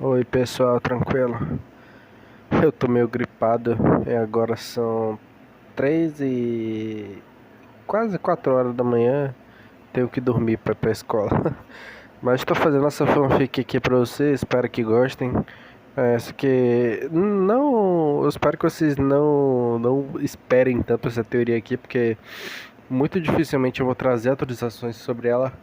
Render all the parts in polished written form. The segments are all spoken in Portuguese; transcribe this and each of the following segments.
Oi pessoal, tranquilo? Eu tô meio gripado e agora são 3 e quase 4 horas da manhã. Tenho que dormir pra ir pra escola. Mas tô fazendo essa fanfic aqui pra vocês, espero que gostem. Essa que não, eu espero que vocês não esperem tanto essa teoria aqui, porque muito dificilmente eu vou trazer atualizações sobre ela.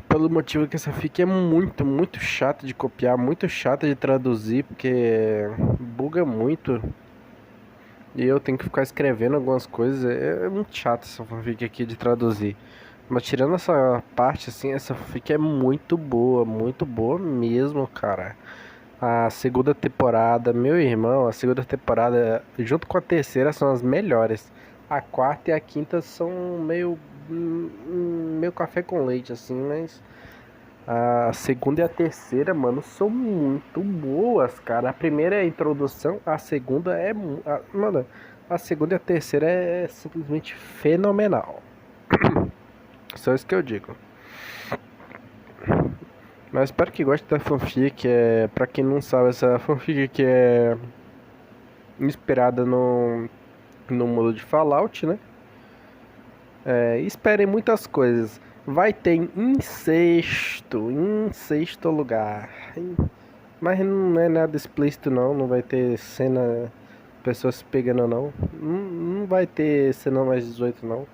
Pelo motivo que essa fic é muito chata de copiar, muito chata de traduzir, porque buga muito. E eu tenho que ficar escrevendo algumas coisas. É muito chato essa fanfic aqui de traduzir. Mas tirando essa parte, assim, essa fanfic é muito boa mesmo, cara. A segunda temporada, meu irmão, a segunda temporada, junto com a terceira, são as melhores. A quarta e a quinta são meio café com leite, assim, mas a segunda e a terceira, mano, são muito boas, cara. A primeira é a introdução, a segunda é. Mano, a segunda e a terceira é simplesmente fenomenal. Só isso que eu digo. Mas espero que goste da fanfic. Pra quem não sabe, essa fanfic que é inspirada no mundo de Fallout, né? Esperem muitas coisas. Vai ter em sexto lugar. Mas não é nada explícito não, não vai ter cena, pessoas se pegando não vai ter cena mais 18 não.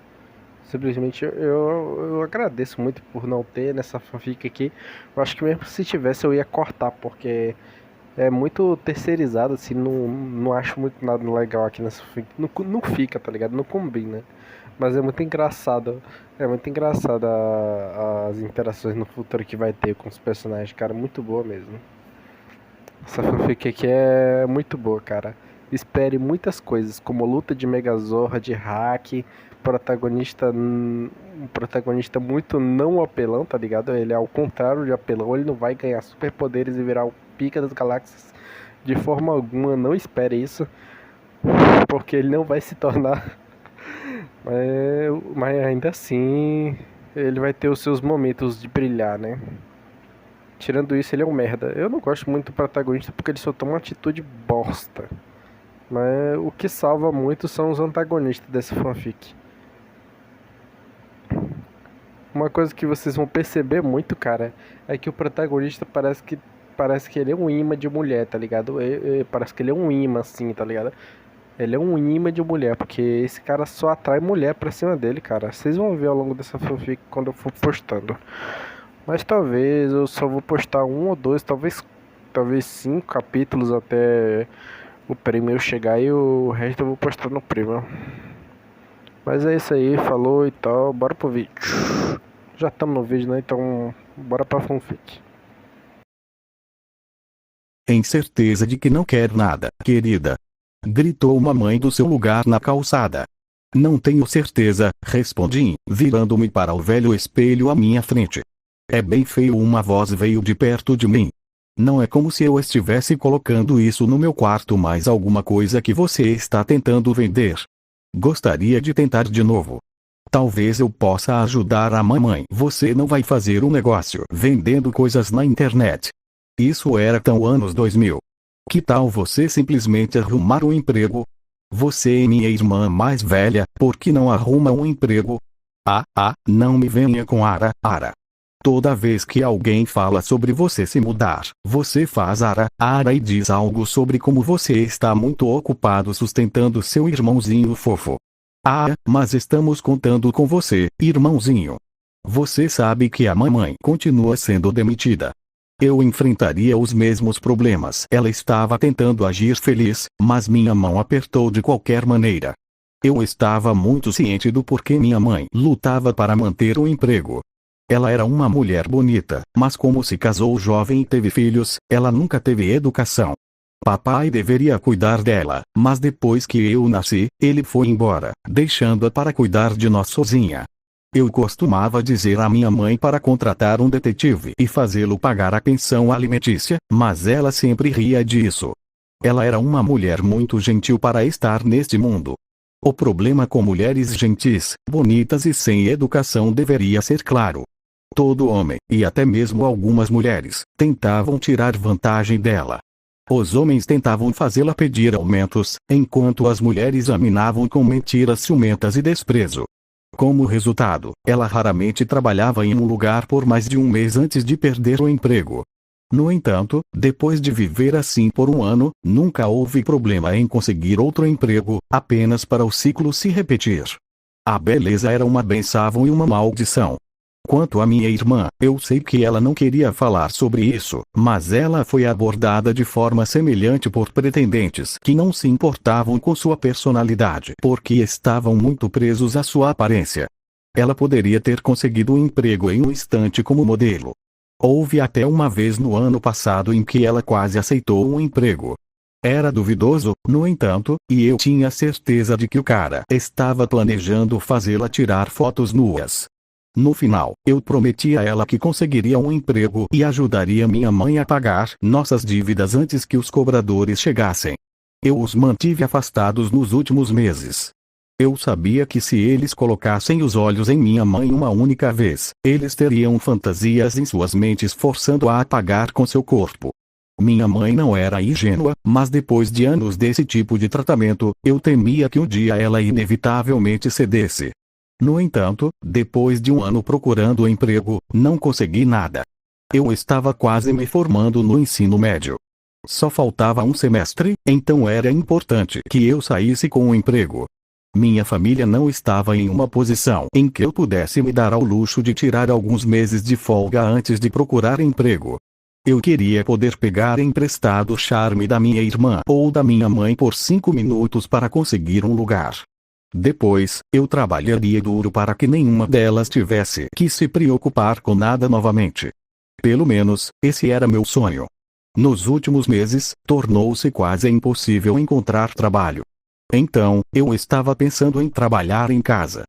Simplesmente eu agradeço muito por não ter nessa fanfic aqui. Eu acho que mesmo se tivesse eu ia cortar, porque é muito terceirizado, assim, não acho muito nada legal aqui nessa fanfic. Não fica, tá ligado? Não combina. Mas é muito engraçado as interações no futuro que vai ter com os personagens, cara, muito boa mesmo. Essa fanfic aqui é muito boa, cara. Espere muitas coisas, como luta de Megazord, hack, protagonista, um protagonista muito não apelão, tá ligado? Ele é ao contrário de apelão, ele não vai ganhar superpoderes e virar o pica das galáxias de forma alguma, não espere isso, porque ele não vai se tornar, mas ainda assim, ele vai ter os seus momentos de brilhar, né? Tirando isso, ele é um merda. Eu não gosto muito do protagonista porque ele só toma uma atitude bosta. Mas o que salva muito são os antagonistas dessa fanfic. Uma coisa que vocês vão perceber muito, cara, é que o protagonista parece que ele é um imã de mulher, tá ligado? Parece que ele é um imã, assim, tá ligado? Ele é um imã de mulher, porque esse cara só atrai mulher pra cima dele, cara. Vocês vão ver ao longo dessa fanfic quando eu for postando. Mas talvez eu só vou postar um ou dois, talvez 5 capítulos até o prêmio chegar e o resto eu vou postar no prêmio. Mas é isso aí, falou e tal, bora pro vídeo. Já estamos no vídeo, né? Então bora pra fanfic. Em certeza de que não quer nada, querida? Gritou uma mãe do seu lugar na calçada. Não tenho certeza, respondi, virando-me para o velho espelho à minha frente. É bem feio, uma voz veio de perto de mim. Não é como se eu estivesse colocando isso no meu quarto, mas alguma coisa que você está tentando vender. Gostaria de tentar de novo. Talvez eu possa ajudar a mamãe. Você não vai fazer um negócio vendendo coisas na internet. Isso era tão anos 2000. Que tal você simplesmente arrumar um emprego? Você é minha irmã mais velha, por que não arruma um emprego? Não me venha com ara. Toda vez que alguém fala sobre você se mudar, você faz ara e diz algo sobre como você está muito ocupado sustentando seu irmãozinho fofo. Mas estamos contando com você, irmãozinho. Você sabe que a mamãe continua sendo demitida. Eu enfrentaria os mesmos problemas. Ela estava tentando agir feliz, mas minha mão apertou de qualquer maneira. Eu estava muito ciente do porquê minha mãe lutava para manter o emprego. Ela era uma mulher bonita, mas como se casou jovem e teve filhos, ela nunca teve educação. Papai deveria cuidar dela, mas depois que eu nasci, ele foi embora, deixando-a para cuidar de nós sozinha. Eu costumava dizer à minha mãe para contratar um detetive e fazê-lo pagar a pensão alimentícia, mas ela sempre ria disso. Ela era uma mulher muito gentil para estar neste mundo. O problema com mulheres gentis, bonitas e sem educação deveria ser claro. Todo homem, e até mesmo algumas mulheres, tentavam tirar vantagem dela. Os homens tentavam fazê-la pedir aumentos, enquanto as mulheres a minavam com mentiras ciumentas e desprezo. Como resultado, ela raramente trabalhava em um lugar por mais de um mês antes de perder o emprego. No entanto, depois de viver assim por um ano, nunca houve problema em conseguir outro emprego, apenas para o ciclo se repetir. A beleza era uma bênção e uma maldição. Quanto à minha irmã, eu sei que ela não queria falar sobre isso, mas ela foi abordada de forma semelhante por pretendentes que não se importavam com sua personalidade porque estavam muito presos à sua aparência. Ela poderia ter conseguido um emprego em um instante como modelo. Houve até uma vez no ano passado em que ela quase aceitou um emprego. Era duvidoso, no entanto, e eu tinha certeza de que o cara estava planejando fazê-la tirar fotos nuas. No final, eu prometi a ela que conseguiria um emprego e ajudaria minha mãe a pagar nossas dívidas antes que os cobradores chegassem. Eu os mantive afastados nos últimos meses. Eu sabia que se eles colocassem os olhos em minha mãe uma única vez, eles teriam fantasias em suas mentes forçando-a a pagar com seu corpo. Minha mãe não era ingênua, mas depois de anos desse tipo de tratamento, eu temia que um dia ela inevitavelmente cedesse. No entanto, depois de um ano procurando emprego, não consegui nada. Eu estava quase me formando no ensino médio. Só faltava um semestre, então era importante que eu saísse com um emprego. Minha família não estava em uma posição em que eu pudesse me dar ao luxo de tirar alguns meses de folga antes de procurar emprego. Eu queria poder pegar emprestado o charme da minha irmã ou da minha mãe por 5 minutos para conseguir um lugar. Depois, eu trabalharia duro para que nenhuma delas tivesse que se preocupar com nada novamente. Pelo menos, esse era meu sonho. Nos últimos meses, tornou-se quase impossível encontrar trabalho. Então, eu estava pensando em trabalhar em casa.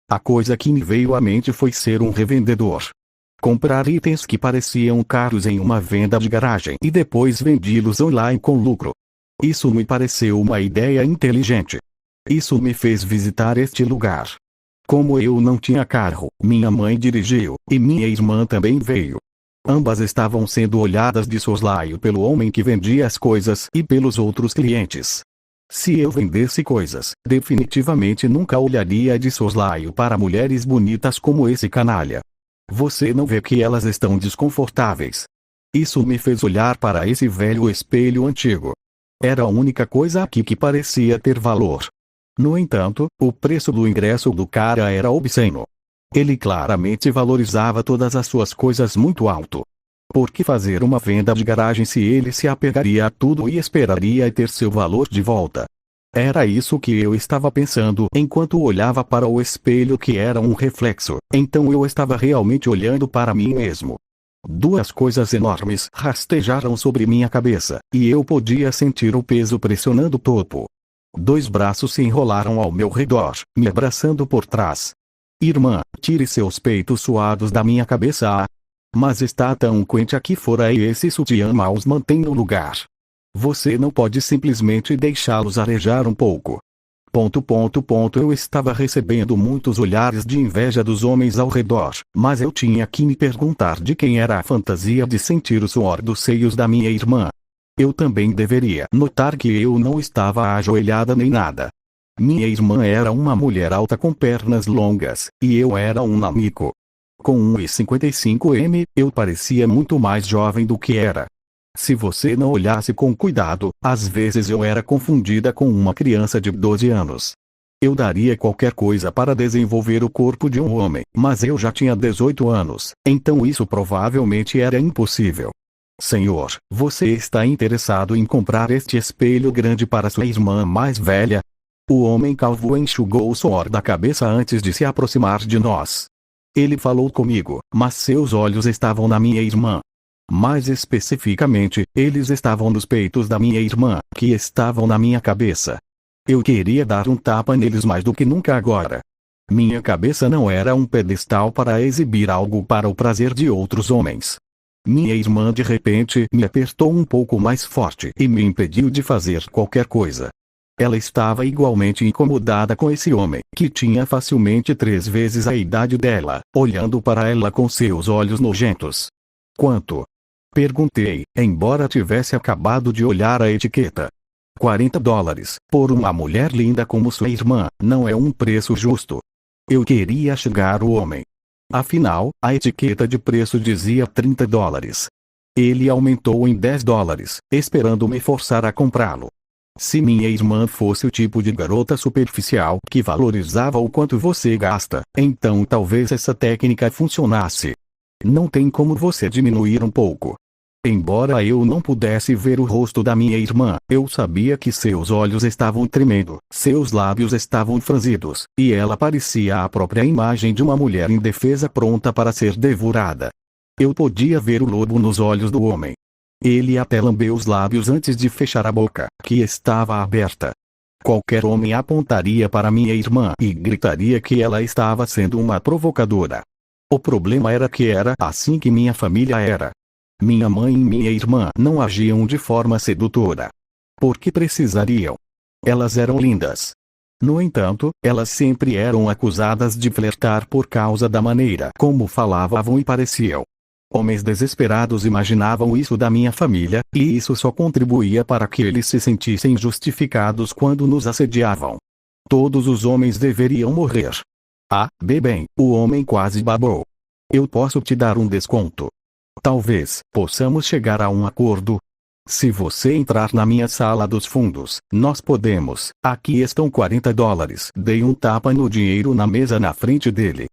A coisa que me veio à mente foi ser um revendedor. Comprar itens que pareciam caros em uma venda de garagem e depois vendi-los online com lucro. Isso me pareceu uma ideia inteligente. Isso me fez visitar este lugar. Como eu não tinha carro, minha mãe dirigiu, e minha irmã também veio. Ambas estavam sendo olhadas de soslaio pelo homem que vendia as coisas e pelos outros clientes. Se eu vendesse coisas, definitivamente nunca olharia de soslaio para mulheres bonitas como esse canalha. Você não vê que elas estão desconfortáveis? Isso me fez olhar para esse velho espelho antigo. Era a única coisa aqui que parecia ter valor. No entanto, o preço do ingresso do cara era obsceno. Ele claramente valorizava todas as suas coisas muito alto. Por que fazer uma venda de garagem se ele se apegaria a tudo e esperaria ter seu valor de volta? Era isso que eu estava pensando enquanto olhava para o espelho que era um reflexo, então eu estava realmente olhando para mim mesmo. Duas coisas enormes rastejaram sobre minha cabeça, e eu podia sentir o peso pressionando o topo. 2 braços se enrolaram ao meu redor, me abraçando por trás. Irmã, tire seus peitos suados da minha cabeça. Mas está tão quente aqui fora e esse sutiã mal os mantém no lugar. Você não pode simplesmente deixá-los arejar um pouco. Eu estava recebendo muitos olhares de inveja dos homens ao redor, mas eu tinha que me perguntar de quem era a fantasia de sentir o suor dos seios da minha irmã. Eu também deveria notar que eu não estava ajoelhada nem nada. Minha irmã era uma mulher alta com pernas longas, e eu era um nanico. Com 1,55 m, eu parecia muito mais jovem do que era. Se você não olhasse com cuidado, às vezes eu era confundida com uma criança de 12 anos. Eu daria qualquer coisa para desenvolver o corpo de um homem, mas eu já tinha 18 anos, então isso provavelmente era impossível. Senhor, você está interessado em comprar este espelho grande para sua irmã mais velha? O homem calvo enxugou o suor da cabeça antes de se aproximar de nós. Ele falou comigo, mas seus olhos estavam na minha irmã. Mais especificamente, eles estavam nos peitos da minha irmã, que estavam na minha cabeça. Eu queria dar um tapa neles mais do que nunca agora. Minha cabeça não era um pedestal para exibir algo para o prazer de outros homens. Minha irmã de repente me apertou um pouco mais forte e me impediu de fazer qualquer coisa. Ela estava igualmente incomodada com esse homem, que tinha facilmente 3 vezes a idade dela, olhando para ela com seus olhos nojentos. Quanto? Perguntei, embora tivesse acabado de olhar a etiqueta. $40, por uma mulher linda como sua irmã, não é um preço justo. Eu queria xingar o homem. Afinal, a etiqueta de preço dizia $30. Ele aumentou em $10, esperando me forçar a comprá-lo. Se minha irmã fosse o tipo de garota superficial que valorizava o quanto você gasta, então talvez essa técnica funcionasse. Não tem como você diminuir um pouco. Embora eu não pudesse ver o rosto da minha irmã, eu sabia que seus olhos estavam tremendo, seus lábios estavam franzidos, e ela parecia a própria imagem de uma mulher indefesa pronta para ser devorada. Eu podia ver o lobo nos olhos do homem. Ele até lambeu os lábios antes de fechar a boca, que estava aberta. Qualquer homem apontaria para minha irmã e gritaria que ela estava sendo uma provocadora. O problema era que era assim que minha família era. Minha mãe e minha irmã não agiam de forma sedutora. Por que precisariam? Elas eram lindas. No entanto, elas sempre eram acusadas de flertar por causa da maneira como falavam e pareciam. Homens desesperados imaginavam isso da minha família, e isso só contribuía para que eles se sentissem justificados quando nos assediavam. Todos os homens deveriam morrer. Ah, bem, o homem quase babou. Eu posso te dar um desconto. Talvez possamos chegar a um acordo. Se você entrar na minha sala dos fundos, nós podemos. Aqui estão $40. Dei um tapa no dinheiro na mesa na frente dele.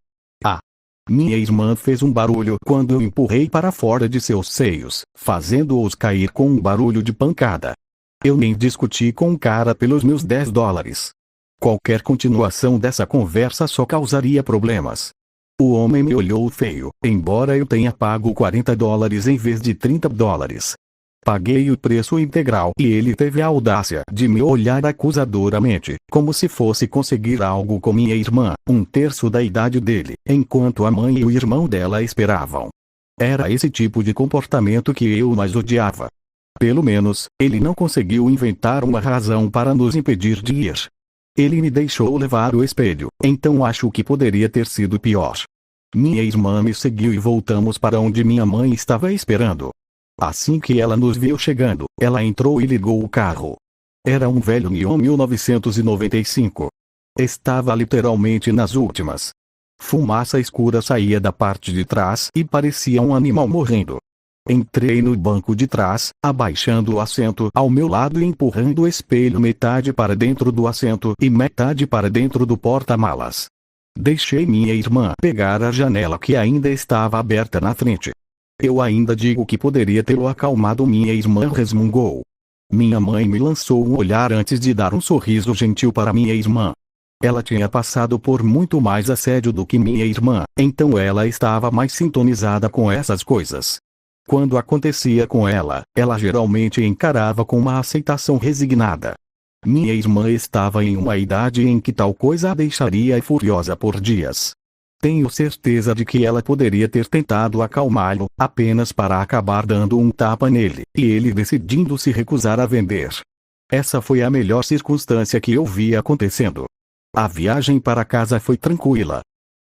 Ah! Minha irmã fez um barulho quando eu empurrei para fora de seus seios, fazendo-os cair com um barulho de pancada. Eu nem discuti com o cara pelos meus $10. Qualquer continuação dessa conversa só causaria problemas. O homem me olhou feio, embora eu tenha pago $40 em vez de $30. Paguei o preço integral e ele teve a audácia de me olhar acusadoramente, como se fosse conseguir algo com minha irmã, um terço da idade dele, enquanto a mãe e o irmão dela esperavam. Era esse tipo de comportamento que eu mais odiava. Pelo menos, ele não conseguiu inventar uma razão para nos impedir de ir. Ele me deixou levar o espelho, então acho que poderia ter sido pior. Minha irmã me seguiu e voltamos para onde minha mãe estava esperando. Assim que ela nos viu chegando, ela entrou e ligou o carro. Era um velho Neon 1995. Estava literalmente nas últimas. Fumaça escura saía da parte de trás e parecia um animal morrendo. Entrei no banco de trás, abaixando o assento ao meu lado e empurrando o espelho metade para dentro do assento e metade para dentro do porta-malas. Deixei minha irmã pegar a janela que ainda estava aberta na frente. Eu ainda digo que poderia tê-lo acalmado, minha irmã resmungou. Minha mãe me lançou um olhar antes de dar um sorriso gentil para minha irmã. Ela tinha passado por muito mais assédio do que minha irmã, então ela estava mais sintonizada com essas coisas. Quando acontecia com ela, ela geralmente encarava com uma aceitação resignada. Minha irmã estava em uma idade em que tal coisa a deixaria furiosa por dias. Tenho certeza de que ela poderia ter tentado acalmá-lo, apenas para acabar dando um tapa nele, e ele decidindo se recusar a vender. Essa foi a melhor circunstância que eu vi acontecendo. A viagem para casa foi tranquila.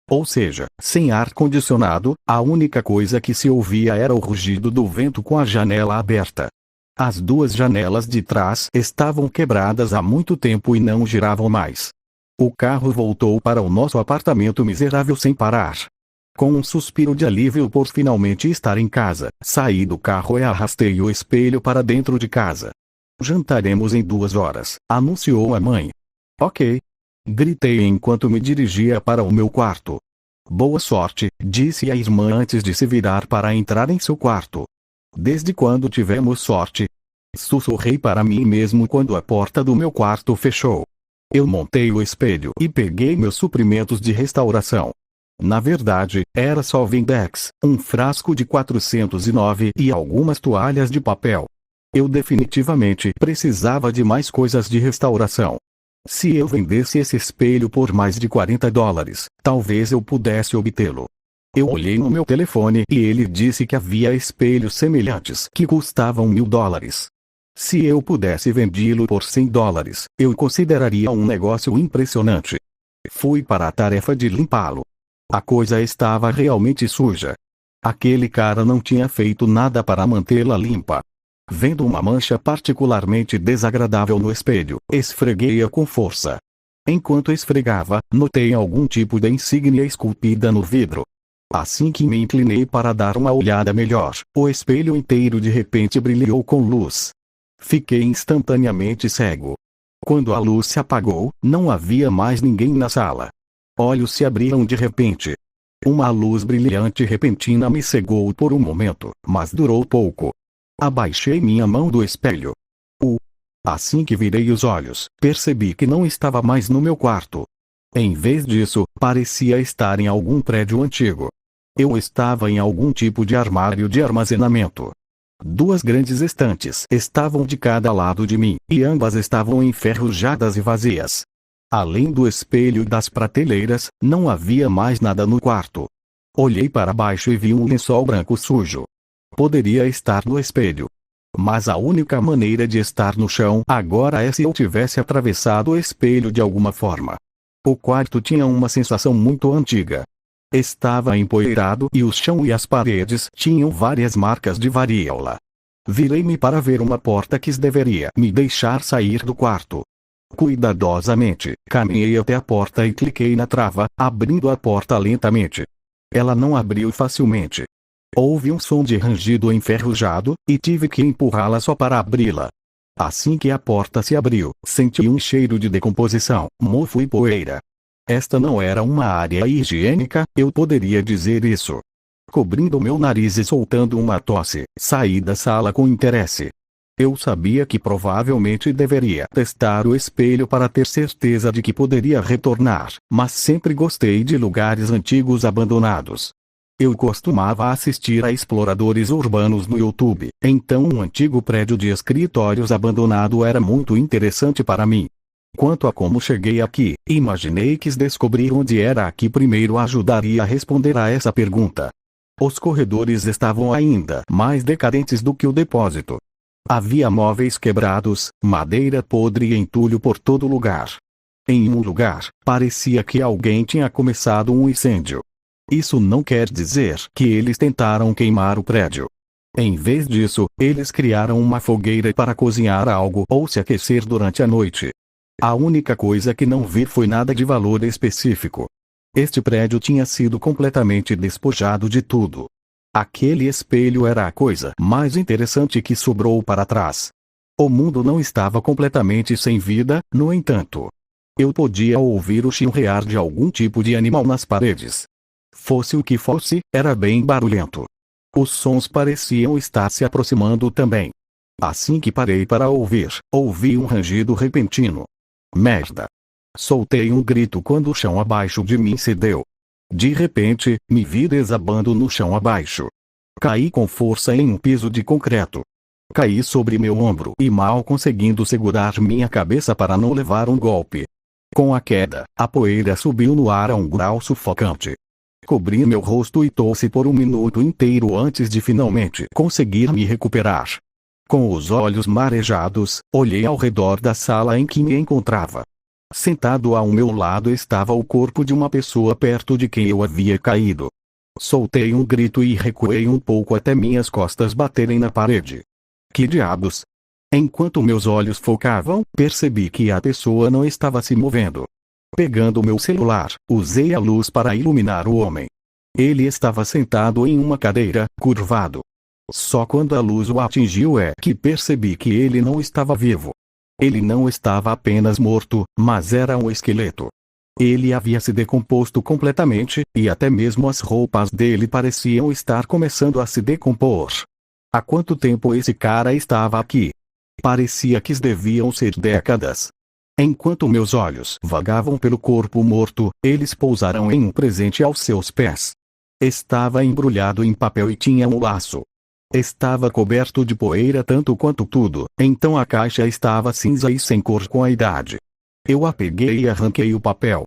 Ou seja, sem ar-condicionado, a única coisa que se ouvia era o rugido do vento com a janela aberta. As 2 janelas de trás estavam quebradas há muito tempo e não giravam mais. O carro voltou para o nosso apartamento miserável sem parar. Com um suspiro de alívio por finalmente estar em casa, saí do carro e arrastei o espelho para dentro de casa. Jantaremos em 2 horas, anunciou a mãe. Ok. Gritei enquanto me dirigia para o meu quarto. Boa sorte, disse a irmã antes de se virar para entrar em seu quarto. Desde quando tivemos sorte? Sussurrei para mim mesmo quando a porta do meu quarto fechou. Eu montei o espelho e peguei meus suprimentos de restauração. Na verdade, era só Vindex, um frasco de 409 e algumas toalhas de papel. Eu definitivamente precisava de mais coisas de restauração. Se eu vendesse esse espelho por mais de $40, talvez eu pudesse obtê-lo. Eu olhei no meu telefone e ele disse que havia espelhos semelhantes que custavam $1000. Se eu pudesse vendê-lo por $100, eu consideraria um negócio impressionante. Fui para a tarefa de limpá-lo. A coisa estava realmente suja. Aquele cara não tinha feito nada para mantê-la limpa. Vendo uma mancha particularmente desagradável no espelho, esfreguei-a com força. Enquanto esfregava, notei algum tipo de insígnia esculpida no vidro. Assim que me inclinei para dar uma olhada melhor, o espelho inteiro de repente brilhou com luz. Fiquei instantaneamente cego. Quando a luz se apagou, não havia mais ninguém na sala. Olhos se abriram de repente. Uma luz brilhante repentina me cegou por um momento, mas durou pouco. Abaixei minha mão do espelho. Assim que virei os olhos, percebi que não estava mais no meu quarto. Em vez disso, parecia estar em algum prédio antigo. Eu estava em algum tipo de armário de armazenamento. 2 grandes estantes estavam de cada lado de mim, e ambas estavam enferrujadas e vazias. Além do espelho e das prateleiras, não havia mais nada no quarto. Olhei para baixo e vi um lençol branco sujo. Poderia estar no espelho. Mas a única maneira de estar no chão agora é se eu tivesse atravessado o espelho de alguma forma. O quarto tinha uma sensação muito antiga. Estava empoeirado e o chão e as paredes tinham várias marcas de varíola. Virei-me para ver uma porta que deveria me deixar sair do quarto. Cuidadosamente, caminhei até a porta e cliquei na trava, abrindo a porta lentamente. Ela não abriu facilmente. Houve um som de rangido enferrujado, e tive que empurrá-la só para abri-la. Assim que a porta se abriu, senti um cheiro de decomposição, mofo e poeira. Esta não era uma área higiênica, eu poderia dizer isso. Cobrindo meu nariz e soltando uma tosse, saí da sala com interesse. Eu sabia que provavelmente deveria testar o espelho para ter certeza de que poderia retornar, mas sempre gostei de lugares antigos abandonados. Eu costumava assistir a exploradores urbanos no YouTube, então um antigo prédio de escritórios abandonado era muito interessante para mim. Quanto a como cheguei aqui, imaginei que descobrir onde era aqui primeiro ajudaria a responder a essa pergunta. Os corredores estavam ainda mais decadentes do que o depósito. Havia móveis quebrados, madeira podre e entulho por todo lugar. Em um lugar, parecia que alguém tinha começado um incêndio. Isso não quer dizer que eles tentaram queimar o prédio. Em vez disso, eles criaram uma fogueira para cozinhar algo ou se aquecer durante a noite. A única coisa que não vi foi nada de valor específico. Este prédio tinha sido completamente despojado de tudo. Aquele espelho era a coisa mais interessante que sobrou para trás. O mundo não estava completamente sem vida, no entanto. Eu podia ouvir o chirriar de algum tipo de animal nas paredes. Fosse o que fosse, era bem barulhento. Os sons pareciam estar se aproximando também. Assim que parei para ouvir, ouvi um rangido repentino. Merda! Soltei um grito quando o chão abaixo de mim cedeu. De repente, me vi desabando no chão abaixo. Caí com força em um piso de concreto. Caí sobre meu ombro e mal conseguindo segurar minha cabeça para não levar um golpe. Com a queda, a poeira subiu no ar a um grau sufocante. Cobri meu rosto e tosse por um minuto inteiro antes de finalmente conseguir me recuperar. Com os olhos marejados, olhei ao redor da sala em que me encontrava. Sentado ao meu lado estava o corpo de uma pessoa perto de quem eu havia caído. Soltei um grito e recuei um pouco até minhas costas baterem na parede. Que diabos? Enquanto meus olhos focavam, percebi que a pessoa não estava se movendo. Pegando meu celular, usei a luz para iluminar o homem. Ele estava sentado em uma cadeira, curvado. Só quando a luz o atingiu é que percebi que ele não estava vivo. Ele não estava apenas morto, mas era um esqueleto. Ele havia se decomposto completamente, e até mesmo as roupas dele pareciam estar começando a se decompor. Há quanto tempo esse cara estava aqui? Parecia que deviam ser décadas. Enquanto meus olhos vagavam pelo corpo morto, eles pousaram em um presente aos seus pés. Estava embrulhado em papel e tinha um laço. Estava coberto de poeira tanto quanto tudo, então a caixa estava cinza e sem cor com a idade. Eu a peguei e arranquei o papel.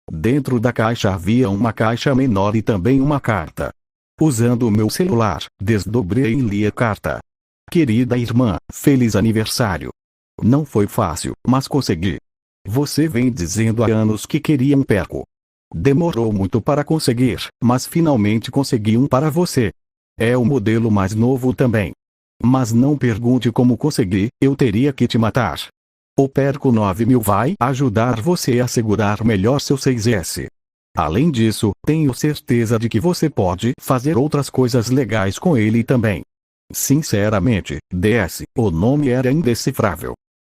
Dentro da caixa havia uma caixa menor e também uma carta. Usando o meu celular, desdobrei e li a carta. Querida irmã, feliz aniversário. Não foi fácil, mas consegui. Você vem dizendo há anos que queria um perco. Demorou muito para conseguir, mas finalmente consegui um para você. É o modelo mais novo também. Mas não pergunte como consegui, eu teria que te matar. O Perco 9000 vai ajudar você a segurar melhor seu 6S. Além disso, tenho certeza de que você pode fazer outras coisas legais com ele também. Sinceramente, DS, o nome era indecifrável.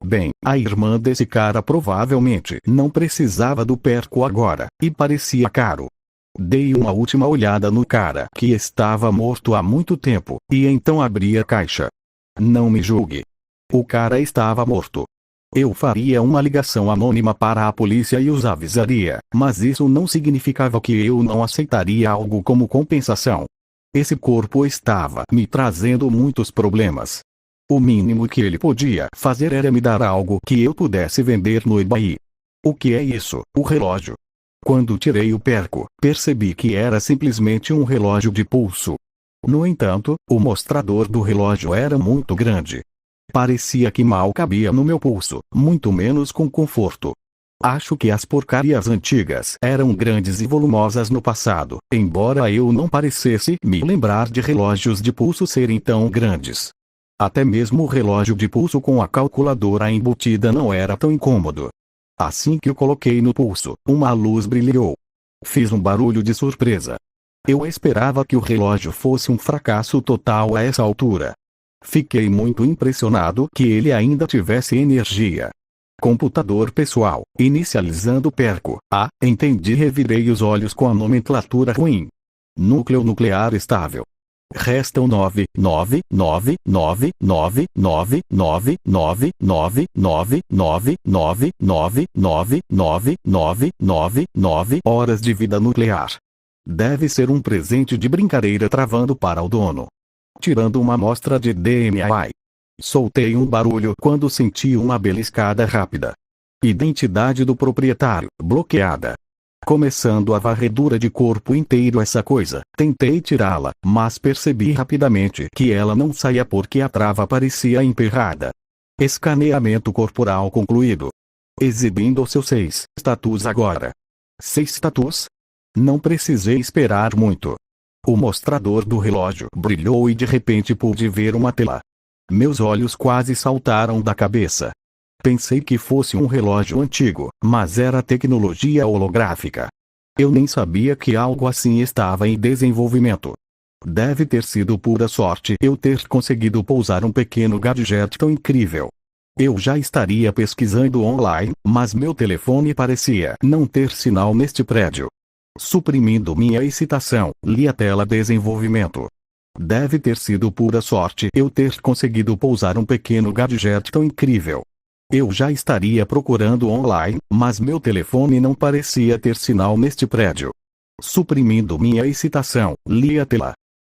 Bem, a irmã desse cara provavelmente não precisava do Perco agora, e parecia caro. Dei uma última olhada no cara que estava morto há muito tempo, e então abri a caixa. Não me julgue. O cara estava morto. Eu faria uma ligação anônima para a polícia e os avisaria, mas isso não significava que eu não aceitaria algo como compensação. Esse corpo estava me trazendo muitos problemas. O mínimo que ele podia fazer era me dar algo que eu pudesse vender no eBay. O que é isso? O relógio. Quando tirei o Perco, percebi que era simplesmente um relógio de pulso. No entanto, o mostrador do relógio era muito grande. Parecia que mal cabia no meu pulso, muito menos com conforto. Acho que as porcarias antigas eram grandes e volumosas no passado, embora eu não parecesse me lembrar de relógios de pulso serem tão grandes. Até mesmo o relógio de pulso com a calculadora embutida não era tão incômodo. Assim que o coloquei no pulso, uma luz brilhou. Fiz um barulho de surpresa. Eu esperava que o relógio fosse um fracasso total a essa altura. Fiquei muito impressionado que ele ainda tivesse energia. Computador pessoal, inicializando o Perco. Ah, entendi. Revirei os olhos com a nomenclatura ruim. Núcleo nuclear estável. Restam 9 horas de vida nuclear. Deve ser um presente de brincadeira travando para o dono. Tirando uma amostra de DNA. Soltei um barulho quando senti uma beliscada rápida. Identidade do proprietário bloqueada. Começando a varredura de corpo inteiro essa coisa. Tentei tirá-la, mas percebi rapidamente que ela não saía porque a trava parecia emperrada. Escaneamento corporal concluído. Exibindo seu 6 status agora. 6 status? Não precisei esperar muito. O mostrador do relógio brilhou e de repente pude ver uma tela. Meus olhos quase saltaram da cabeça. Pensei que fosse um relógio antigo, mas era tecnologia holográfica. Eu nem sabia que algo assim estava em desenvolvimento. Deve ter sido pura sorte eu ter conseguido pousar um pequeno gadget tão incrível. Eu já estaria pesquisando online, mas meu telefone parecia não ter sinal neste prédio. Suprimindo minha excitação, li a tela desenvolvimento. Deve ter sido pura sorte eu ter conseguido pousar um pequeno gadget tão incrível. Eu já estaria procurando online, mas meu telefone não parecia ter sinal neste prédio. Suprimindo minha excitação, li a tela.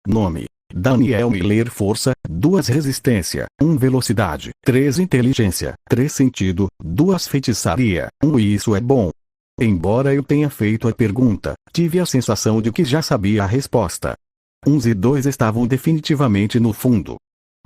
Nome: Daniel Miller. Força: 2 resistência, 1 velocidade, 3 inteligência, 3 sentido, 2 feitiçaria, 1 isso é bom. Embora eu tenha feito a pergunta, tive a sensação de que já sabia a resposta. 1 e 2 estavam definitivamente no fundo.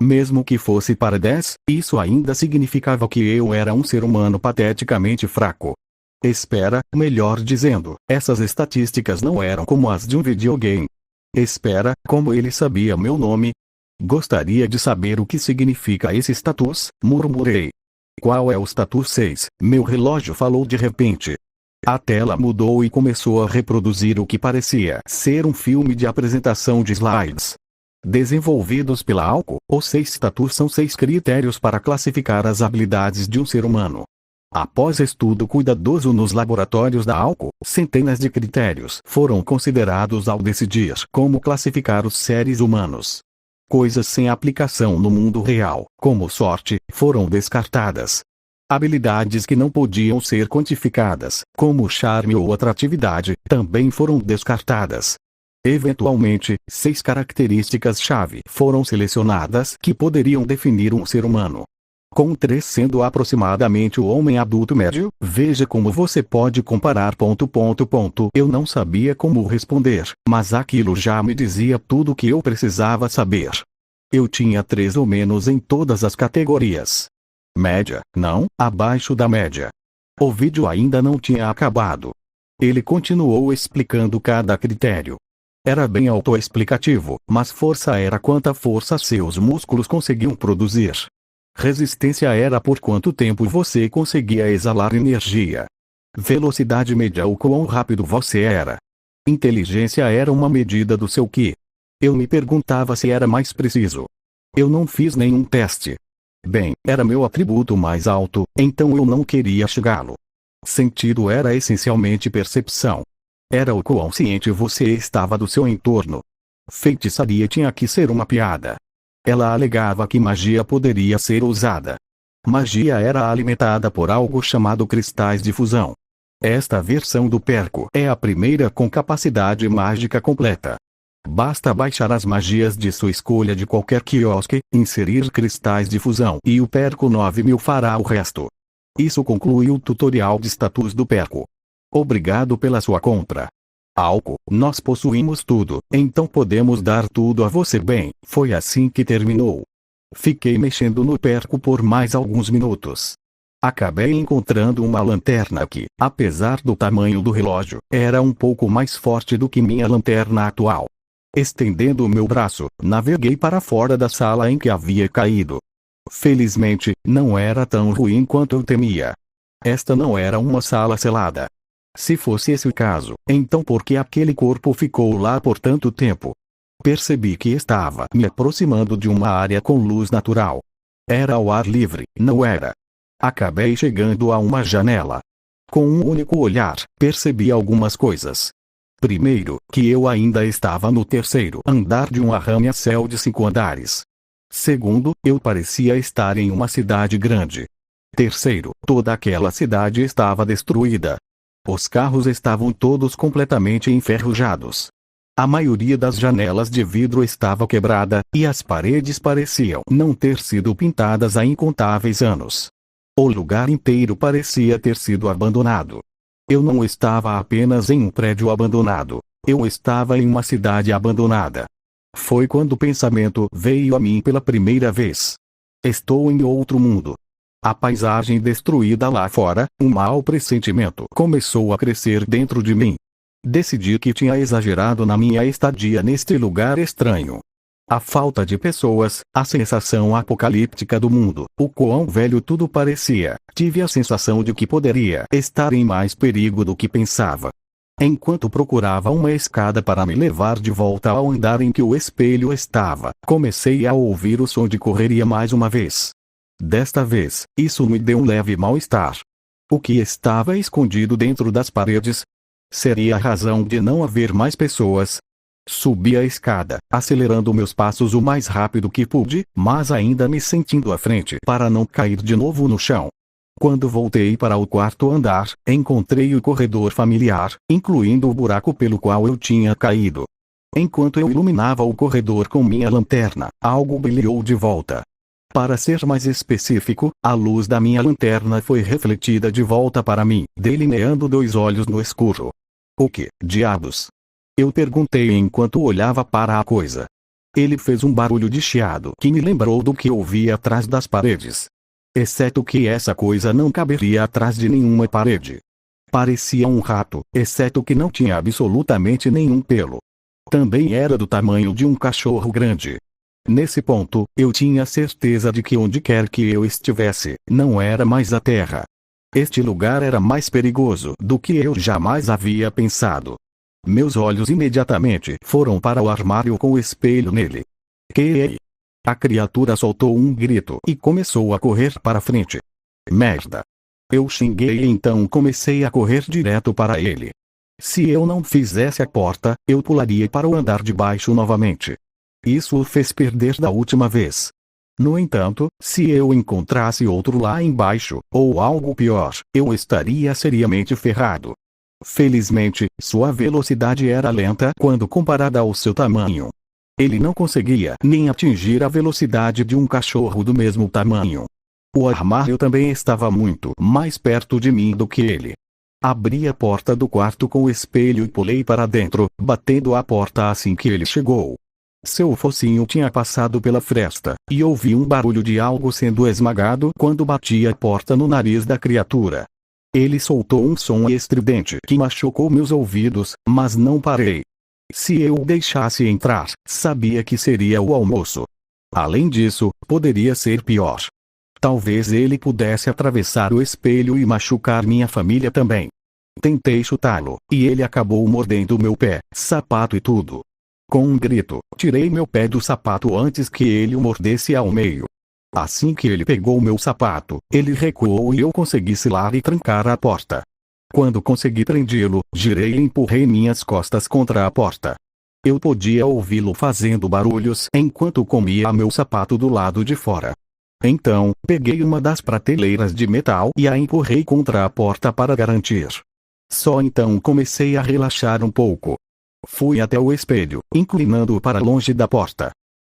Mesmo que fosse para 10, isso ainda significava que eu era um ser humano pateticamente fraco. Espera, melhor dizendo, essas estatísticas não eram como as de um videogame. Espera, como ele sabia meu nome? Gostaria de saber o que significa esse status, murmurei. Qual é o status 6? Meu relógio falou de repente. A tela mudou e começou a reproduzir o que parecia ser um filme de apresentação de slides. Desenvolvidos pela ALCO, os 6 status são 6 critérios para classificar as habilidades de um ser humano. Após estudo cuidadoso nos laboratórios da ALCO, centenas de critérios foram considerados ao decidir como classificar os seres humanos. Coisas sem aplicação no mundo real, como sorte, foram descartadas. Habilidades que não podiam ser quantificadas, como charme ou atratividade, também foram descartadas. Eventualmente, 6 características-chave foram selecionadas que poderiam definir um ser humano. Com 3 sendo aproximadamente o homem adulto médio, veja como você pode comparar. Eu não sabia como responder, mas aquilo já me dizia tudo o que eu precisava saber. Eu tinha 3 ou menos em todas as categorias. Média, não, abaixo da média. O vídeo ainda não tinha acabado. Ele continuou explicando cada critério. Era bem autoexplicativo, mas força era quanta força seus músculos conseguiam produzir. Resistência era por quanto tempo você conseguia exalar energia. Velocidade media o quão rápido você era. Inteligência era uma medida do seu QI. Eu me perguntava se era mais preciso. Eu não fiz nenhum teste. Bem, era meu atributo mais alto, então eu não queria chegá-lo. Sentido era essencialmente percepção. Era o quão ciente você estava do seu entorno. Feitiçaria tinha que ser uma piada. Ela alegava que magia poderia ser usada. Magia era alimentada por algo chamado cristais de fusão. Esta versão do perco é a primeira com capacidade mágica completa. Basta baixar as magias de sua escolha de qualquer quiosque, inserir cristais de fusão e o perco 9000 fará o resto. Isso conclui o tutorial de status do perco. Obrigado pela sua compra. Alco, nós possuímos tudo, então podemos dar tudo a você bem. Foi assim que terminou. Fiquei mexendo no perco por mais alguns minutos. Acabei encontrando uma lanterna que, apesar do tamanho do relógio, era um pouco mais forte do que minha lanterna atual. Estendendo o meu braço, naveguei para fora da sala em que havia caído. Felizmente, não era tão ruim quanto eu temia. Esta não era uma sala selada. Se fosse esse o caso, então por que aquele corpo ficou lá por tanto tempo? Percebi que estava me aproximando de uma área com luz natural. Era ao ar livre, não era? Acabei chegando a uma janela. Com um único olhar, percebi algumas coisas. Primeiro, que eu ainda estava no terceiro andar de um arranha-céu de 5 andares. Segundo, eu parecia estar em uma cidade grande. Terceiro, toda aquela cidade estava destruída. Os carros estavam todos completamente enferrujados. A maioria das janelas de vidro estava quebrada, e as paredes pareciam não ter sido pintadas há incontáveis anos. O lugar inteiro parecia ter sido abandonado. Eu não estava apenas em um prédio abandonado, eu estava em uma cidade abandonada. Foi quando o pensamento veio a mim pela primeira vez. Estou em outro mundo. A paisagem destruída lá fora, um mau pressentimento começou a crescer dentro de mim. Decidi que tinha exagerado na minha estadia neste lugar estranho. A falta de pessoas, a sensação apocalíptica do mundo, o quão velho tudo parecia, tive a sensação de que poderia estar em mais perigo do que pensava. Enquanto procurava uma escada para me levar de volta ao andar em que o espelho estava, comecei a ouvir o som de correria mais uma vez. Desta vez, isso me deu um leve mal-estar. O que estava escondido dentro das paredes? Seria a razão de não haver mais pessoas? Subi a escada, acelerando meus passos o mais rápido que pude, mas ainda me sentindo à frente para não cair de novo no chão. Quando voltei para o quarto andar, encontrei o corredor familiar, incluindo o buraco pelo qual eu tinha caído. Enquanto eu iluminava o corredor com minha lanterna, algo brilhou de volta. Para ser mais específico, a luz da minha lanterna foi refletida de volta para mim, delineando 2 olhos no escuro. O que, diabos? Eu perguntei enquanto olhava para a coisa. Ele fez um barulho de chiado que me lembrou do que ouvi atrás das paredes. Exceto que essa coisa não caberia atrás de nenhuma parede. Parecia um rato, exceto que não tinha absolutamente nenhum pelo. Também era do tamanho de um cachorro grande. Nesse ponto, eu tinha certeza de que onde quer que eu estivesse, não era mais a terra. Este lugar era mais perigoso do que eu jamais havia pensado. Meus olhos imediatamente foram para o armário com o espelho nele. Que? A criatura soltou um grito e começou a correr para frente. Merda! Eu xinguei e então comecei a correr direto para ele. Se eu não fizesse a porta, eu pularia para o andar de baixo novamente. Isso o fez perder da última vez. No entanto, se eu encontrasse outro lá embaixo, ou algo pior, eu estaria seriamente ferrado. Felizmente, sua velocidade era lenta quando comparada ao seu tamanho. Ele não conseguia nem atingir a velocidade de um cachorro do mesmo tamanho. O armário também estava muito mais perto de mim do que ele. Abri a porta do quarto com o espelho e pulei para dentro, batendo a porta assim que ele chegou. Seu focinho tinha passado pela fresta, e ouvi um barulho de algo sendo esmagado quando bati a porta no nariz da criatura. Ele soltou um som estridente que machucou meus ouvidos, mas não parei. Se eu o deixasse entrar, sabia que seria o almoço. Além disso, poderia ser pior. Talvez ele pudesse atravessar o espelho e machucar minha família também. Tentei chutá-lo, e ele acabou mordendo meu pé, sapato e tudo. Com um grito, tirei meu pé do sapato antes que ele o mordesse ao meio. Assim que ele pegou meu sapato, ele recuou e eu consegui selar e trancar a porta. Quando consegui prendê-lo, girei e empurrei minhas costas contra a porta. Eu podia ouvi-lo fazendo barulhos enquanto comia meu sapato do lado de fora. Então, peguei uma das prateleiras de metal e a empurrei contra a porta para garantir. Só então comecei a relaxar um pouco. Fui até o espelho, inclinando-o para longe da porta.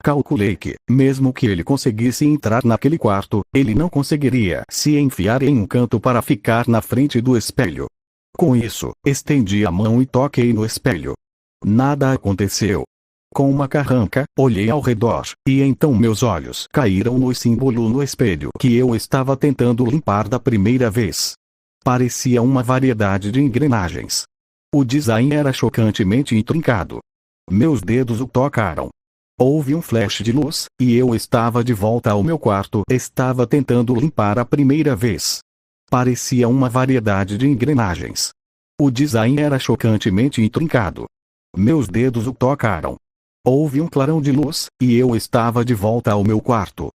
Calculei que, mesmo que ele conseguisse entrar naquele quarto, ele não conseguiria se enfiar em um canto para ficar na frente do espelho. Com isso, estendi a mão e toquei no espelho. Nada aconteceu. Com uma carranca, olhei ao redor, e então meus olhos caíram no símbolo no espelho que eu estava tentando limpar da primeira vez. Parecia uma variedade de engrenagens. O design era chocantemente intrincado. Meus dedos o tocaram. Houve um flash de luz, e eu estava de volta ao meu quarto. Estava tentando limpar a primeira vez. Parecia uma variedade de engrenagens. O design era chocantemente intrincado. Meus dedos o tocaram. Houve um clarão de luz, e eu estava de volta ao meu quarto.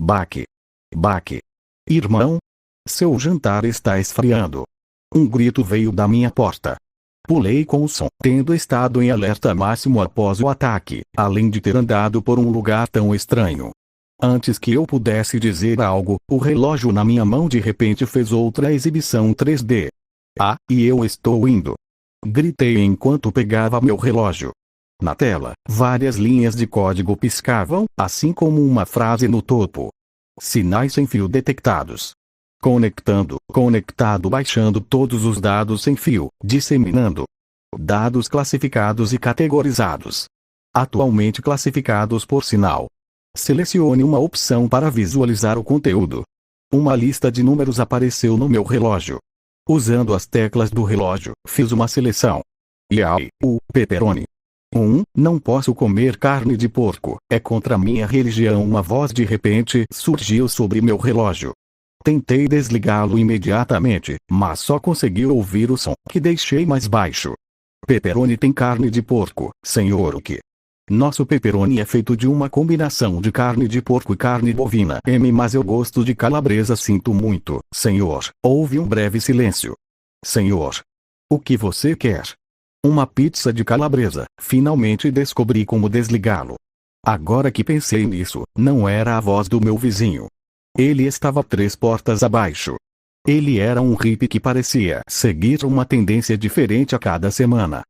Baque. Baque. Irmão? Seu jantar está esfriando. Um grito veio da minha porta. Pulei com o som, tendo estado em alerta máximo após o ataque, além de ter andado por um lugar tão estranho. Antes que eu pudesse dizer algo, o relógio na minha mão de repente fez outra exibição 3D. Ah, e eu estou indo! Gritei enquanto pegava meu relógio. Na tela, várias linhas de código piscavam, assim como uma frase no topo. Sinais sem fio detectados. Conectado, baixando todos os dados sem fio, disseminando. Dados classificados e categorizados. Atualmente classificados por sinal. Selecione uma opção para visualizar o conteúdo. Uma lista de números apareceu no meu relógio. Usando as teclas do relógio, fiz uma seleção. E aí, o pepperoni. Não posso comer carne de porco, é contra minha religião. Uma voz de repente surgiu sobre meu relógio. Tentei desligá-lo imediatamente, mas só consegui ouvir o som, que deixei mais baixo. Pepperoni tem carne de porco, senhor o quê? Nosso pepperoni é feito de uma combinação de carne de porco e carne bovina. Mas eu gosto de calabresa. Sinto muito, senhor. Houve um breve silêncio. Senhor. O que você quer? Uma pizza de calabresa. Finalmente descobri como desligá-lo. Agora que pensei nisso, não era a voz do meu vizinho. Ele estava 3 portas abaixo. Ele era um hippie que parecia seguir uma tendência diferente a cada semana.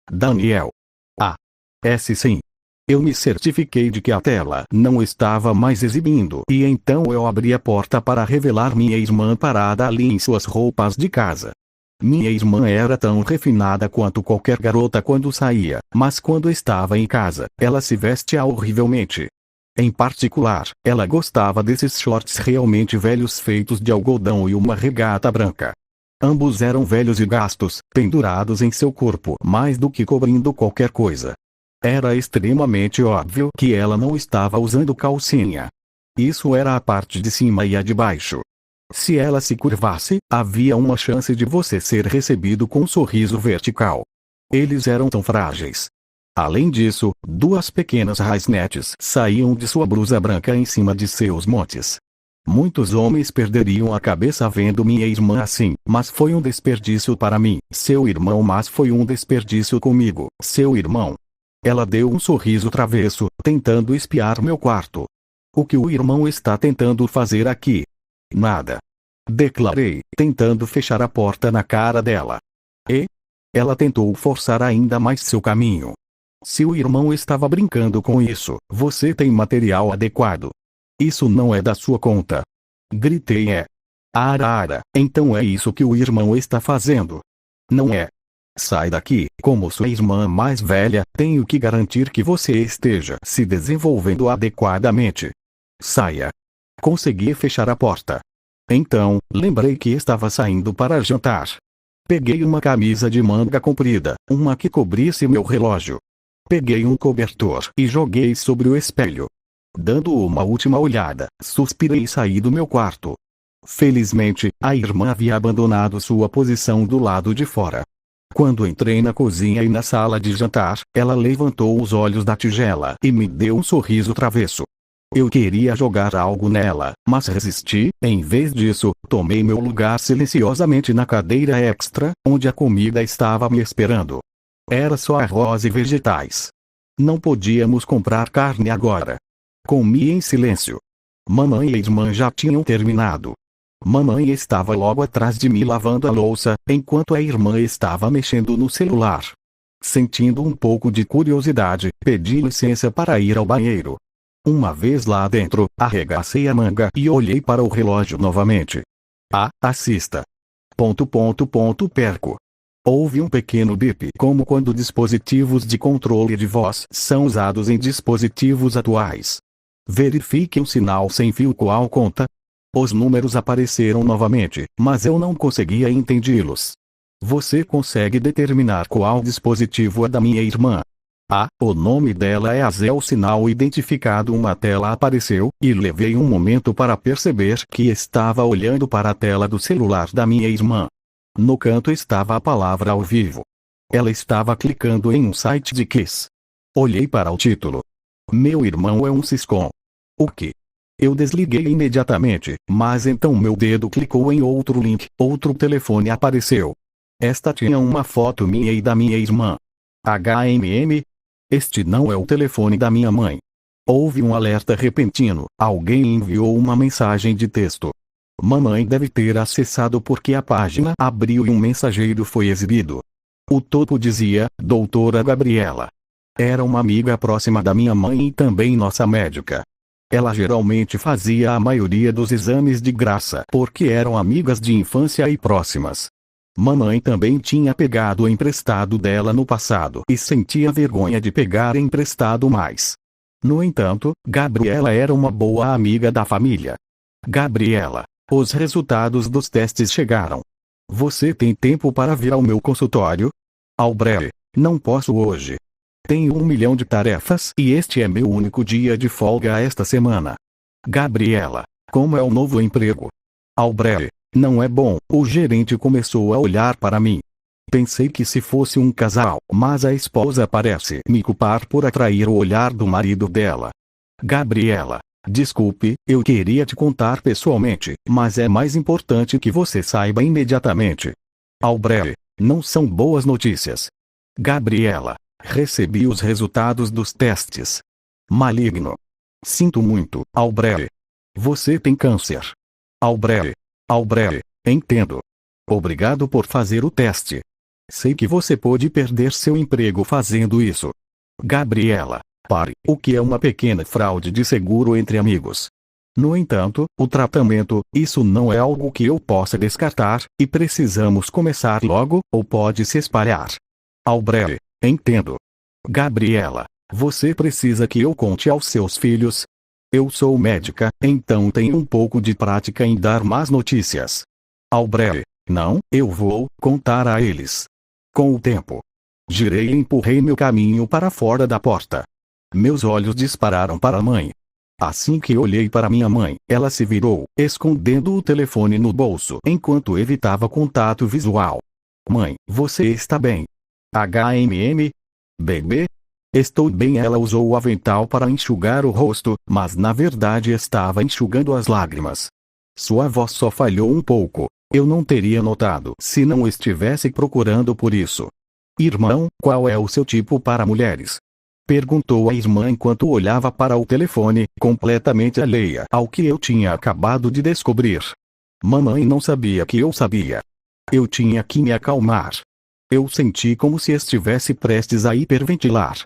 Daniel. Sim. Eu me certifiquei de que a tela não estava mais exibindo, e então eu abri a porta para revelar minha irmã parada ali em suas roupas de casa. Minha irmã era tão refinada quanto qualquer garota quando saía, mas quando estava em casa, ela se vestia horrivelmente. Em particular, ela gostava desses shorts realmente velhos feitos de algodão e uma regata branca. Ambos eram velhos e gastos, pendurados em seu corpo mais do que cobrindo qualquer coisa. Era extremamente óbvio que ela não estava usando calcinha. Isso era a parte de cima e a de baixo. Se ela se curvasse, havia uma chance de você ser recebido com um sorriso vertical. Eles eram tão frágeis. Além disso, 2 pequenas raisnetes saíam de sua blusa branca em cima de seus montes. Muitos homens perderiam a cabeça vendo minha irmã assim, mas foi um desperdício para mim, seu irmão, mas foi um desperdício comigo, seu irmão. Ela deu um sorriso travesso, tentando espiar meu quarto. O que o irmão está tentando fazer aqui? Nada. Declarei, tentando fechar a porta na cara dela. E? Ela tentou forçar ainda mais seu caminho. Se o irmão estava brincando com isso, você tem material adequado. Isso não é da sua conta. Gritei. Então é isso que o irmão está fazendo. Não é. Sai daqui, como sua irmã mais velha, tenho que garantir que você esteja se desenvolvendo adequadamente. Saia. Consegui fechar a porta. Então, lembrei que estava saindo para jantar. Peguei uma camisa de manga comprida, uma que cobrisse meu relógio. Peguei um cobertor e joguei sobre o espelho. Dando uma última olhada, suspirei e saí do meu quarto. Felizmente, a irmã havia abandonado sua posição do lado de fora. Quando entrei na cozinha e na sala de jantar, ela levantou os olhos da tigela e me deu um sorriso travesso. Eu queria jogar algo nela, mas resisti. Em vez disso, tomei meu lugar silenciosamente na cadeira extra, onde a comida estava me esperando. Era só arroz e vegetais. Não podíamos comprar carne agora. Comi em silêncio. Mamãe e a irmã já tinham terminado. Mamãe estava logo atrás de mim lavando a louça, enquanto a irmã estava mexendo no celular. Sentindo um pouco de curiosidade, pedi licença para ir ao banheiro. Uma vez lá dentro, arregacei a manga e olhei para o relógio novamente. Assista. Perco. Houve um pequeno bip, como quando dispositivos de controle de voz são usados em dispositivos atuais. Verifique um sinal sem fio qual conta. Os números apareceram novamente, mas eu não conseguia entendê-los. Você consegue determinar qual dispositivo é da minha irmã? O nome dela é Azel. Sinal identificado. Uma tela apareceu, e levei um momento para perceber que estava olhando para a tela do celular da minha irmã. No canto estava a palavra ao vivo. Ela estava clicando em um site de Kiss. Olhei para o título. Meu irmão é um Siscom. O que? Eu desliguei imediatamente, mas então meu dedo clicou em outro link, outro telefone apareceu. Esta tinha uma foto minha e da minha irmã. Este não é o telefone da minha mãe. Houve um alerta repentino, alguém enviou uma mensagem de texto. Mamãe deve ter acessado porque a página abriu e um mensageiro foi exibido. O topo dizia, Doutora Gabriela. Era uma amiga próxima da minha mãe e também nossa médica. Ela geralmente fazia a maioria dos exames de graça porque eram amigas de infância e próximas. Mamãe também tinha pegado emprestado dela no passado e sentia vergonha de pegar emprestado mais. No entanto, Gabriela era uma boa amiga da família. Gabriela, os resultados dos testes chegaram. Você tem tempo para vir ao meu consultório? Albrecht, não posso hoje. Tenho 1 milhão de tarefas e este é meu único dia de folga esta semana. Gabriela, como é o novo emprego? Albrecht, não é bom. O gerente começou a olhar para mim. Pensei que se fosse um casal, mas a esposa parece me culpar por atrair o olhar do marido dela. Gabriela, desculpe, eu queria te contar pessoalmente, mas é mais importante que você saiba imediatamente. Albrecht, não são boas notícias. Gabriela, recebi os resultados dos testes. Maligno. Sinto muito, Albrecht. Você tem câncer. Albrecht, entendo. Obrigado por fazer o teste. Sei que você pode perder seu emprego fazendo isso. Gabriela, pare. O que é uma pequena fraude de seguro entre amigos? No entanto, o tratamento, isso não é algo que eu possa descartar, e precisamos começar logo, ou pode se espalhar. Albrecht, entendo. Gabriela, você precisa que eu conte aos seus filhos? Eu sou médica, então tenho um pouco de prática em dar más notícias. Albrecht, não, eu vou contar a eles. Com o tempo, girei e empurrei meu caminho para fora da porta. Meus olhos dispararam para a mãe. Assim que olhei para minha mãe, ela se virou, escondendo o telefone no bolso enquanto evitava contato visual. Mãe, você está bem? Bebê? Estou bem. Ela usou o avental para enxugar o rosto, mas na verdade estava enxugando as lágrimas. Sua voz só falhou um pouco. Eu não teria notado se não estivesse procurando por isso. Irmão, qual é o seu tipo para mulheres? Perguntou a irmã enquanto olhava para o telefone, completamente alheia ao que eu tinha acabado de descobrir. Mamãe não sabia que eu sabia. Eu tinha que me acalmar. Eu senti como se estivesse prestes a hiperventilar.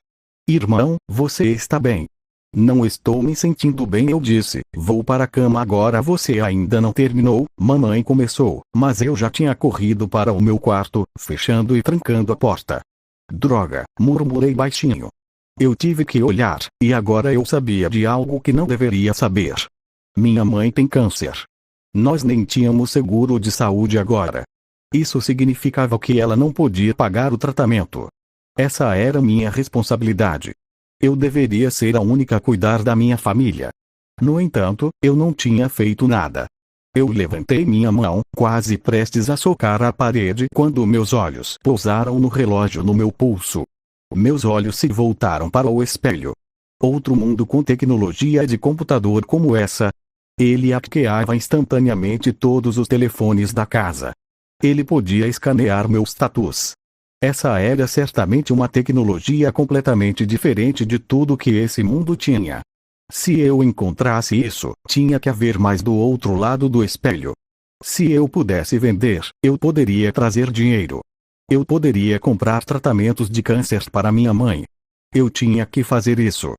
Irmão, você está bem? Não estou me sentindo bem, eu disse. Vou para a cama agora. Você ainda não terminou? Mamãe começou, mas eu já tinha corrido para o meu quarto, fechando e trancando a porta. Droga, murmurei baixinho. Eu tive que olhar, e agora eu sabia de algo que não deveria saber. Minha mãe tem câncer. Nós nem tínhamos seguro de saúde agora. Isso significava que ela não podia pagar o tratamento. Essa era minha responsabilidade. Eu deveria ser a única a cuidar da minha família. No entanto, eu não tinha feito nada. Eu levantei minha mão, quase prestes a socar a parede, quando meus olhos pousaram no relógio no meu pulso. Meus olhos se voltaram para o espelho. Outro mundo com tecnologia de computador como essa. Ele hackeava instantaneamente todos os telefones da casa. Ele podia escanear meu status. Essa era certamente uma tecnologia completamente diferente de tudo que esse mundo tinha. Se eu encontrasse isso, tinha que haver mais do outro lado do espelho. Se eu pudesse vender, eu poderia trazer dinheiro. Eu poderia comprar tratamentos de câncer para minha mãe. Eu tinha que fazer isso.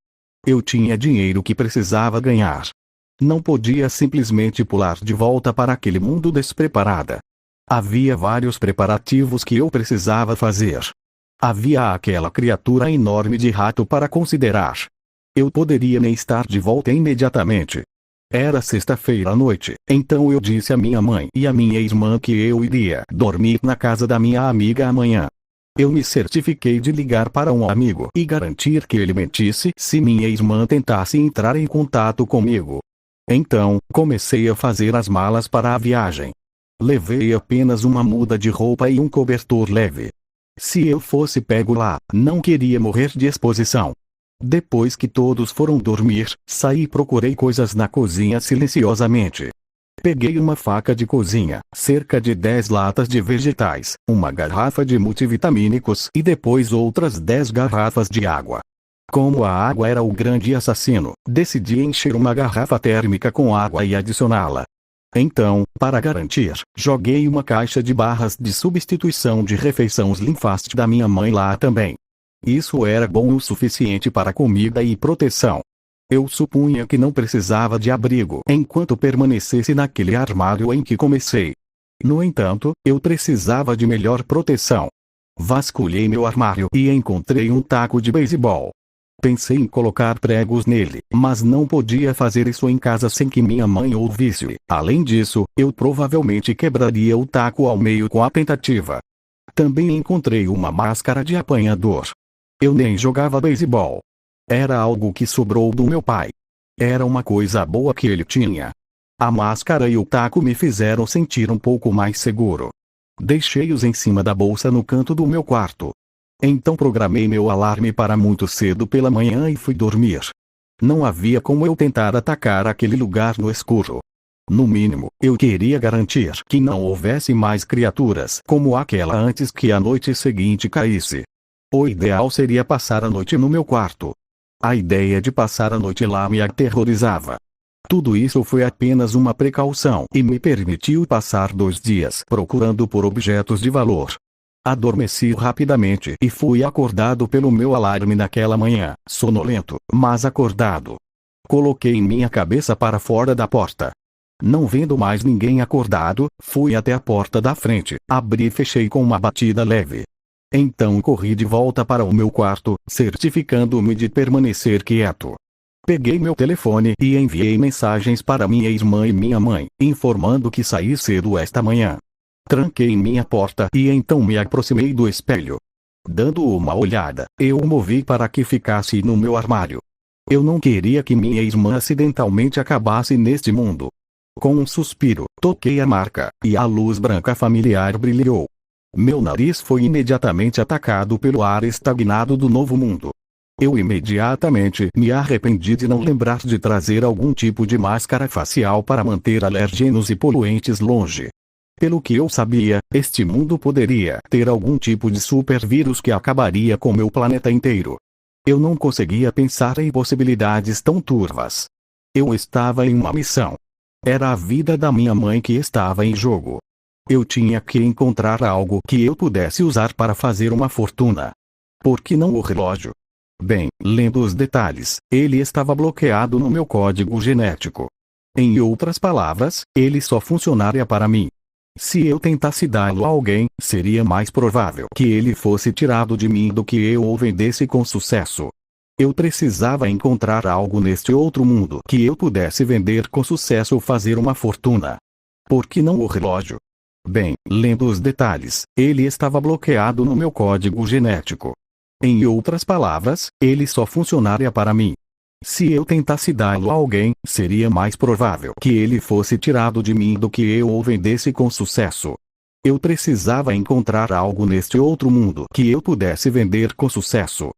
Eu tinha dinheiro que precisava ganhar. Não podia simplesmente pular de volta para aquele mundo despreparada. Havia vários preparativos que eu precisava fazer. Havia aquela criatura enorme de rato para considerar. Eu poderia nem estar de volta imediatamente. Era sexta-feira à noite, então eu disse à minha mãe e à minha irmã que eu iria dormir na casa da minha amiga amanhã. Eu me certifiquei de ligar para um amigo e garantir que ele mentisse se minha irmã tentasse entrar em contato comigo. Então, comecei a fazer as malas para a viagem. Levei apenas uma muda de roupa e um cobertor leve. Se eu fosse pego lá, não queria morrer de exposição. Depois que todos foram dormir, saí e procurei coisas na cozinha silenciosamente. Peguei uma faca de cozinha, cerca de 10 latas de vegetais, uma garrafa de multivitamínicos e depois outras 10 garrafas de água. Como a água era o grande assassino, decidi encher uma garrafa térmica com água e adicioná-la. Então, para garantir, joguei uma caixa de barras de substituição de refeição Slimfast da minha mãe lá também. Isso era bom o suficiente para comida e proteção. Eu supunha que não precisava de abrigo enquanto permanecesse naquele armário em que comecei. No entanto, eu precisava de melhor proteção. Vasculhei meu armário e encontrei um taco de beisebol. Pensei em colocar pregos nele, mas não podia fazer isso em casa sem que minha mãe ouvisse. Além disso, eu provavelmente quebraria o taco ao meio com a tentativa. Também encontrei uma máscara de apanhador. Eu nem jogava beisebol. Era algo que sobrou do meu pai. Era uma coisa boa que ele tinha. A máscara e o taco me fizeram sentir um pouco mais seguro. Deixei-os em cima da bolsa no canto do meu quarto. Então programei meu alarme para muito cedo pela manhã e fui dormir. Não havia como eu tentar atacar aquele lugar no escuro. No mínimo, eu queria garantir que não houvesse mais criaturas como aquela antes que a noite seguinte caísse. O ideal seria passar a noite no meu quarto. A ideia de passar a noite lá me aterrorizava. Tudo isso foi apenas uma precaução e me permitiu passar 2 dias procurando por objetos de valor. Adormeci rapidamente e fui acordado pelo meu alarme naquela manhã, sonolento, mas acordado. Coloquei minha cabeça para fora da porta. Não vendo mais ninguém acordado, fui até a porta da frente, abri e fechei com uma batida leve. Então corri de volta para o meu quarto, certificando-me de permanecer quieto. Peguei meu telefone e enviei mensagens para minha irmã e minha mãe, informando que saí cedo esta manhã. Tranquei minha porta e então me aproximei do espelho. Dando uma olhada, eu o movi para que ficasse no meu armário. Eu não queria que minha irmã acidentalmente acabasse neste mundo. Com um suspiro, toquei a marca, e a luz branca familiar brilhou. Meu nariz foi imediatamente atacado pelo ar estagnado do novo mundo. Eu imediatamente me arrependi de não lembrar de trazer algum tipo de máscara facial para manter alérgenos e poluentes longe. Pelo que eu sabia, este mundo poderia ter algum tipo de supervírus que acabaria com meu planeta inteiro. Eu não conseguia pensar em possibilidades tão turvas. Eu estava em uma missão. Era a vida da minha mãe que estava em jogo. Eu tinha que encontrar algo que eu pudesse usar para fazer uma fortuna. Por que não o relógio? Bem, lendo os detalhes, ele estava bloqueado no meu código genético. Em outras palavras, ele só funcionaria para mim. Se eu tentasse dá-lo a alguém, seria mais provável que ele fosse tirado de mim do que eu o vendesse com sucesso. Eu precisava encontrar algo neste outro mundo que eu pudesse vender com sucesso ou fazer uma fortuna. Por que não o relógio? Bem, lendo os detalhes, ele estava bloqueado no meu código genético. Em outras palavras, ele só funcionaria para mim. Se eu tentasse dá-lo a alguém, seria mais provável que ele fosse tirado de mim do que eu o vendesse com sucesso. Eu precisava encontrar algo neste outro mundo que eu pudesse vender com sucesso.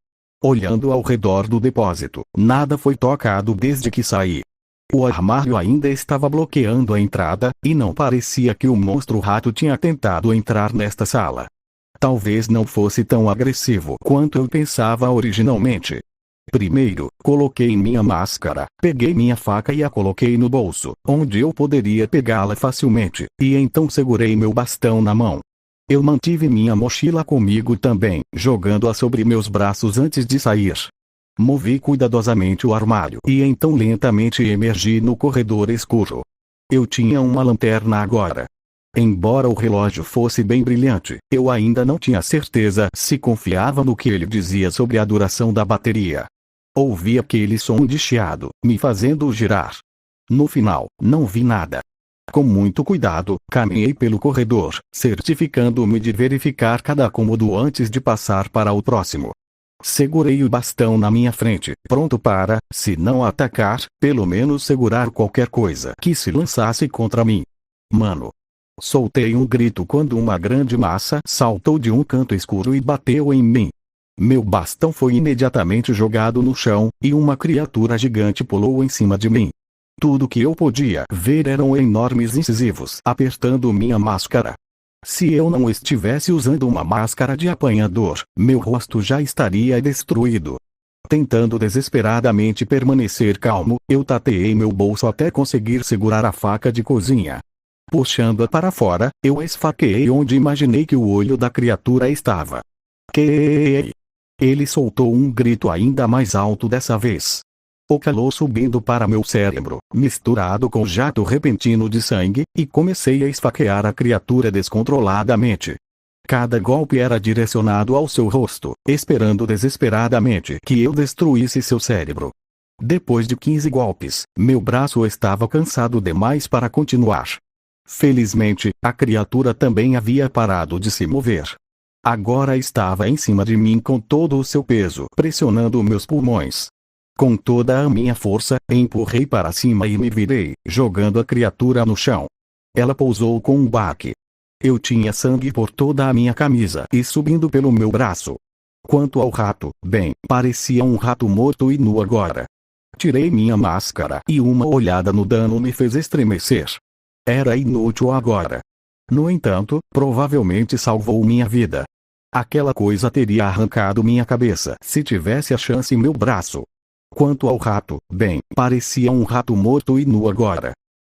Olhando ao redor do depósito, nada foi tocado desde que saí. O armário ainda estava bloqueando a entrada, e não parecia que o monstro rato tinha tentado entrar nesta sala. Talvez não fosse tão agressivo quanto eu pensava originalmente. Primeiro, coloquei minha máscara, peguei minha faca e a coloquei no bolso, onde eu poderia pegá-la facilmente, e então segurei meu bastão na mão. Eu mantive minha mochila comigo também, jogando-a sobre meus braços antes de sair. Movi cuidadosamente o armário e então lentamente emergi no corredor escuro. Eu tinha uma lanterna agora. Embora o relógio fosse bem brilhante, eu ainda não tinha certeza se confiava no que ele dizia sobre a duração da bateria. Ouvi aquele som de chiado, me fazendo girar. No final, não vi nada. Com muito cuidado, caminhei pelo corredor, certificando-me de verificar cada cômodo antes de passar para o próximo. Segurei o bastão na minha frente, pronto para, se não atacar, pelo menos segurar qualquer coisa que se lançasse contra mim. Mano! Soltei um grito quando uma grande massa saltou de um canto escuro e bateu em mim. Meu bastão foi imediatamente jogado no chão, e uma criatura gigante pulou em cima de mim. Tudo que eu podia ver eram enormes incisivos apertando minha máscara. Se eu não estivesse usando uma máscara de apanhador, meu rosto já estaria destruído. Tentando desesperadamente permanecer calmo, eu tateei meu bolso até conseguir segurar a faca de cozinha. Puxando-a para fora, eu esfaqueei onde imaginei que o olho da criatura estava. Que? Ele soltou um grito ainda mais alto dessa vez. O calor subindo para meu cérebro, misturado com jato repentino de sangue, e comecei a esfaquear a criatura descontroladamente. Cada golpe era direcionado ao seu rosto, esperando desesperadamente que eu destruísse seu cérebro. Depois de 15 golpes, meu braço estava cansado demais para continuar. Felizmente, a criatura também havia parado de se mover. Agora estava em cima de mim com todo o seu peso, pressionando meus pulmões. Com toda a minha força, empurrei para cima e me virei, jogando a criatura no chão. Ela pousou com um baque. Eu tinha sangue por toda a minha camisa e subindo pelo meu braço. Quanto ao rato, bem, parecia um rato morto e nu agora. Tirei minha máscara e uma olhada no dano me fez estremecer. Era inútil agora. No entanto, provavelmente salvou minha vida. Aquela coisa teria arrancado minha cabeça se tivesse a chance em meu braço. Quanto ao rato, bem, parecia um rato morto e nu agora.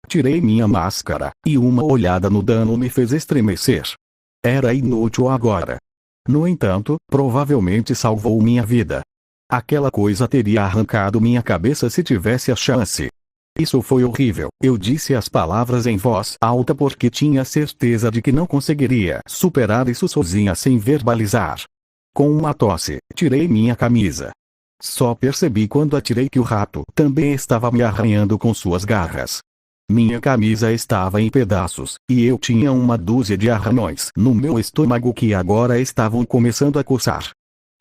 Tirei minha máscara, e uma olhada no dano me fez estremecer. Era inútil agora. No entanto, provavelmente salvou minha vida. Aquela coisa teria arrancado minha cabeça se tivesse a chance. Isso foi horrível. Eu disse as palavras em voz alta porque tinha certeza de que não conseguiria superar isso sozinha sem verbalizar. Com uma tosse, tirei minha camisa. Só percebi quando atirei que o rato também estava me arranhando com suas garras. Minha camisa estava em pedaços, e eu tinha uma dúzia de arranhões no meu estômago que agora estavam começando a coçar.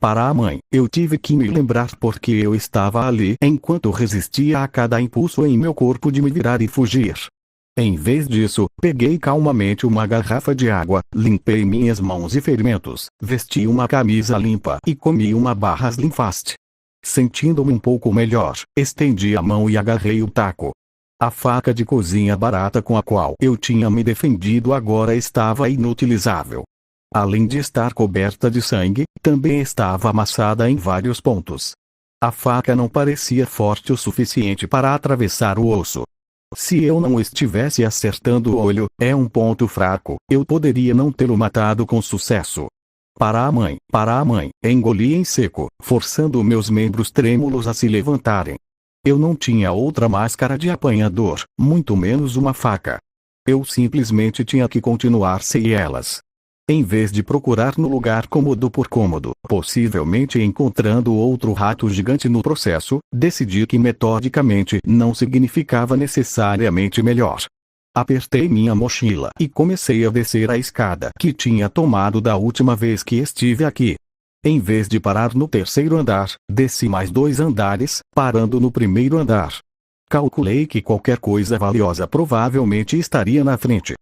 Para a mãe, eu tive que me lembrar porque eu estava ali enquanto resistia a cada impulso em meu corpo de me virar e fugir. Em vez disso, peguei calmamente uma garrafa de água, limpei minhas mãos e ferimentos, vesti uma camisa limpa e comi uma barra Slim Fast. Sentindo-me um pouco melhor, estendi a mão e agarrei o taco. A faca de cozinha barata com a qual eu tinha me defendido agora estava inutilizável. Além de estar coberta de sangue, também estava amassada em vários pontos. A faca não parecia forte o suficiente para atravessar o osso. Se eu não estivesse acertando o olho, é um ponto fraco, eu poderia não tê-lo matado com sucesso. Para a mãe, engoli em seco, forçando meus membros trêmulos a se levantarem. Eu não tinha outra máscara de apanhador, muito menos uma faca. Eu simplesmente tinha que continuar sem elas. Em vez de procurar no lugar cômodo por cômodo, possivelmente encontrando outro rato gigante no processo, decidi que metodicamente não significava necessariamente melhor. Apertei minha mochila e comecei a descer a escada que tinha tomado da última vez que estive aqui. Em vez de parar no terceiro andar, desci mais 2 andares, parando no primeiro andar. Calculei que qualquer coisa valiosa provavelmente estaria na frente.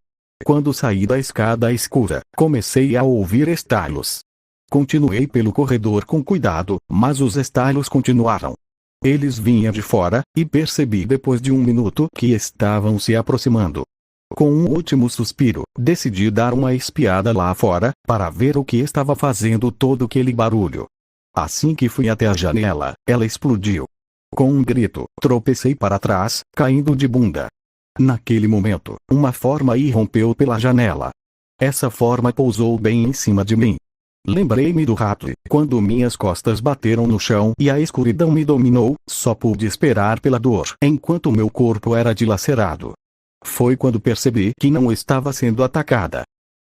Quando saí da escada escura, comecei a ouvir estalos. Continuei pelo corredor com cuidado, mas os estalos continuaram. Eles vinham de fora, e percebi depois de 1 minuto que estavam se aproximando. Com um último suspiro, decidi dar uma espiada lá fora, para ver o que estava fazendo todo aquele barulho. Assim que fui até a janela, ela explodiu. Com um grito, tropecei para trás, caindo de bunda. Naquele momento, uma forma irrompeu pela janela. Essa forma pousou bem em cima de mim. Lembrei-me do rato, quando minhas costas bateram no chão e a escuridão me dominou, só pude esperar pela dor, enquanto meu corpo era dilacerado. Foi quando percebi que não estava sendo atacada.